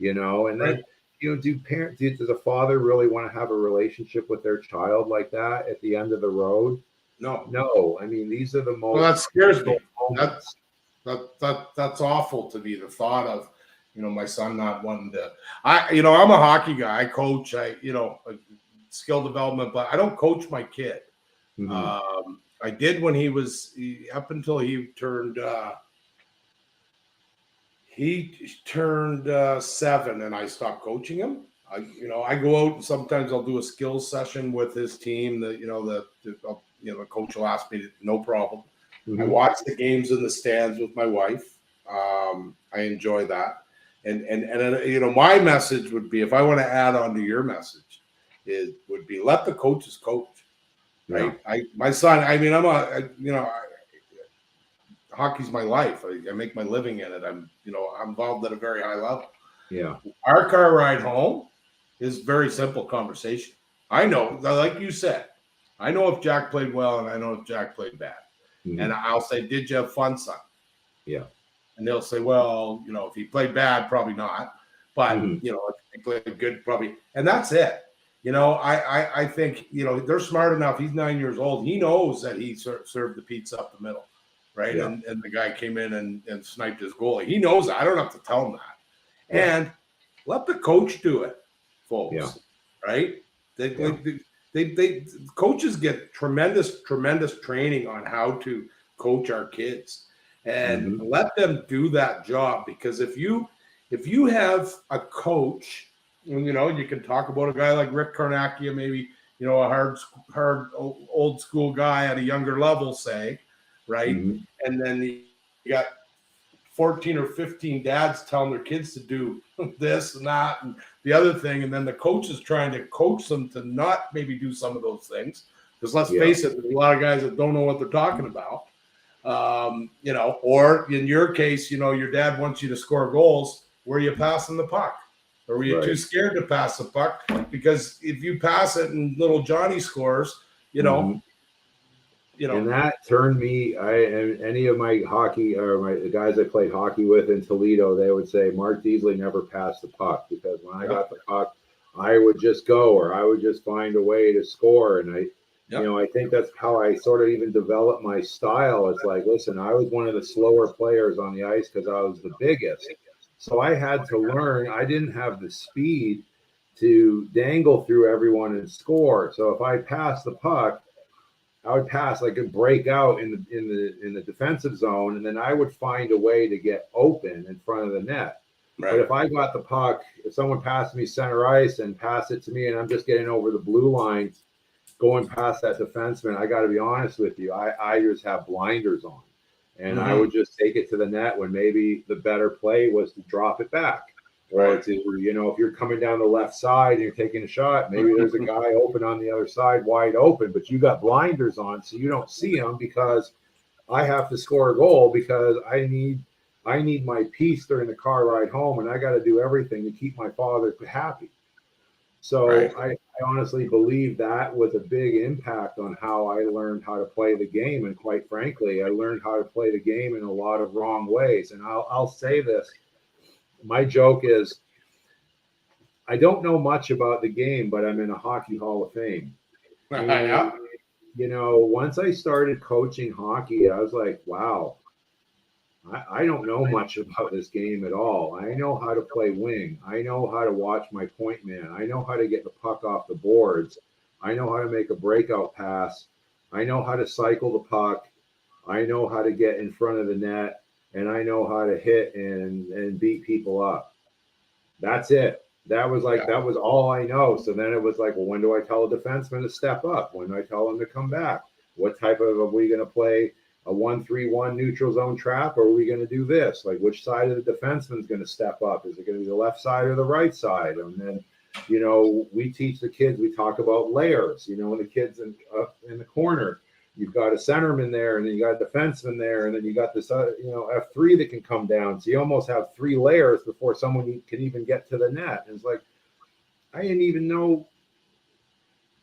Speaker 2: And then does a father really want to have a relationship with their child like that at the end of the road? No. I mean, these are the most.
Speaker 1: Well, that scares me. That's awful to me. The thought of, my son not wanting to. I'm a hockey guy. I coach. Skill development, but I don't coach my kid. Mm-hmm. I did when he was up until he turned. He turned 7, and I stopped coaching him. I go out and sometimes I'll do a skills session with his team. The coach will ask me to, no problem. Mm-hmm. I watch the games in the stands with my wife. I enjoy that, and my message would be, if I want to add on to your message, it would be let the coaches coach. Right. Yeah. My son. I mean, hockey's my life. I make my living in it. I'm involved at a very high level.
Speaker 2: Yeah.
Speaker 1: Our car ride home is very simple conversation. I know, like you said, I know if Jack played well and I know if Jack played bad. Mm-hmm. And I'll say, did you have fun, son?
Speaker 2: Yeah.
Speaker 1: And they'll say, well, if he played bad, probably not. But, if he played good, probably. And that's it. I think, they're smart enough. He's 9 years old. He knows that he served the pizza up the middle, right?
Speaker 2: Yeah.
Speaker 1: And the guy came in and sniped his goalie. He knows that. I don't have to tell him that.
Speaker 2: Yeah.
Speaker 1: And let the coach do it, folks,
Speaker 2: Yeah.
Speaker 1: right? They coaches get tremendous training on how to coach our kids, and let them do that job. Because if you have a coach, you can talk about a guy like Rick Carnacchia, maybe a hard old school guy at a younger level, say, right? And then you got 14 or 15 dads telling their kids to do this and that and the other thing, and then the coach is trying to coach them to not maybe do some of those things, because let's face it, there's a lot of guys that don't know what they're talking about. Or in your case, your dad wants you to score goals. Were you passing the puck, or were you too scared to pass the puck? Because if you pass it and little Johnny scores,
Speaker 2: and that turned me. And any of my hockey or the guys I played hockey with in Toledo, they would say Mark Deazeley never passed the puck, because when I got the puck, I would just go, or I would just find a way to score. And I think that's how I sort of even developed my style. It's like, listen, I was one of the slower players on the ice because I was the biggest, so I had to learn. I didn't have the speed to dangle through everyone and score. So if I passed the puck, I would pass, I could break out in the defensive zone, and then I would find a way to get open in front of the net. Right. But if I got the puck, if someone passed me center ice and passed it to me, and I'm just getting over the blue line, going past that defenseman, I got to be honest with you, I just have blinders on, and I would just take it to the net when maybe the better play was to drop it back. Or to, if you're coming down the left side and you're taking a shot, maybe there's a guy open on the other side, wide open, but you got blinders on, so you don't see him, because I have to score a goal, because I need my peace during the car ride home, and I got to do everything to keep my father happy. So I honestly believe that was a big impact on how I learned how to play the game. And quite frankly, I learned how to play the game in a lot of wrong ways. And I'll say this. My joke is, I don't know much about the game, but I'm in a Hockey Hall of Fame. And, once I started coaching hockey, I was like, wow, I don't know much about this game at all. I know how to play wing. I know how to watch my point man. I know how to get the puck off the boards. I know how to make a breakout pass. I know how to cycle the puck. I know how to get in front of the net. And I know how to hit and beat people up. That's it. That was that was all I know. So then it was like, well, when do I tell a defenseman to step up? When do I tell him to come back? What type of, are we going to play a 1-3-1 neutral zone trap, or are we going to do this? Like, which side of the defenseman is going to step up? Is it going to be the left side or the right side? And then, we teach the kids, we talk about layers, when the kids up in the corner, you've got a centerman there, and then you got a defenseman there, and then you got this, F3 that can come down. So you almost have 3 layers before someone can even get to the net. And it's like, I didn't even know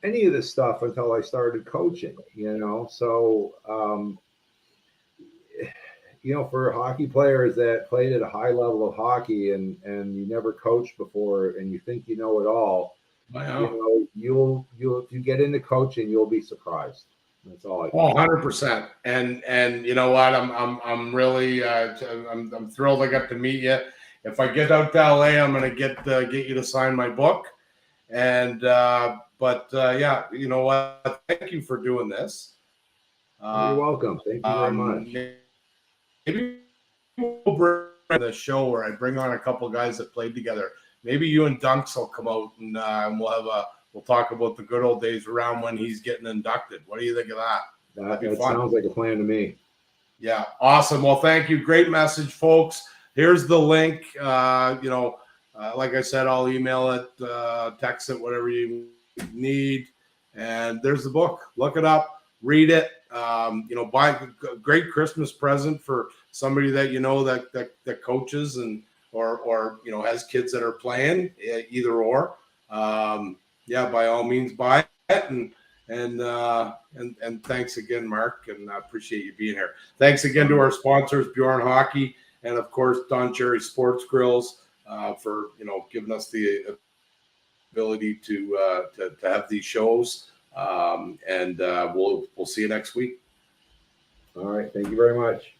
Speaker 2: any of this stuff until I started coaching, So, for hockey players that played at a high level of hockey and you never coached before and you think you know it all, you'll if you get into coaching, you'll be surprised. That's all I think.
Speaker 1: 100%. And you know what? I'm really I'm thrilled I got to meet you. If I get out to LA, I'm gonna get you to sign my book. And you know what? Thank you for doing this.
Speaker 2: You're welcome. Thank you very much.
Speaker 1: Maybe we'll bring the show where I bring on a couple of guys that played together. Maybe you and Dunks will come out and we'll talk about the good old days around when he's getting inducted. What do you think of that?
Speaker 2: That sounds like a plan to me.
Speaker 1: Yeah, awesome. Well, thank you. Great message, folks. Here's the link. Like I said, I'll email it, text it, whatever you need. And there's the book. Look it up, read it. Buy a great Christmas present for somebody that that coaches and or has kids that are playing, either or. By all means, buy it. And thanks again, Mark, and I appreciate you being here. Thanks again to our sponsors, Bjorn Hockey, and of course Don Cherry Sports Grills, for giving us the ability to have these shows. And we'll see you next week.
Speaker 2: All right. Thank you very much.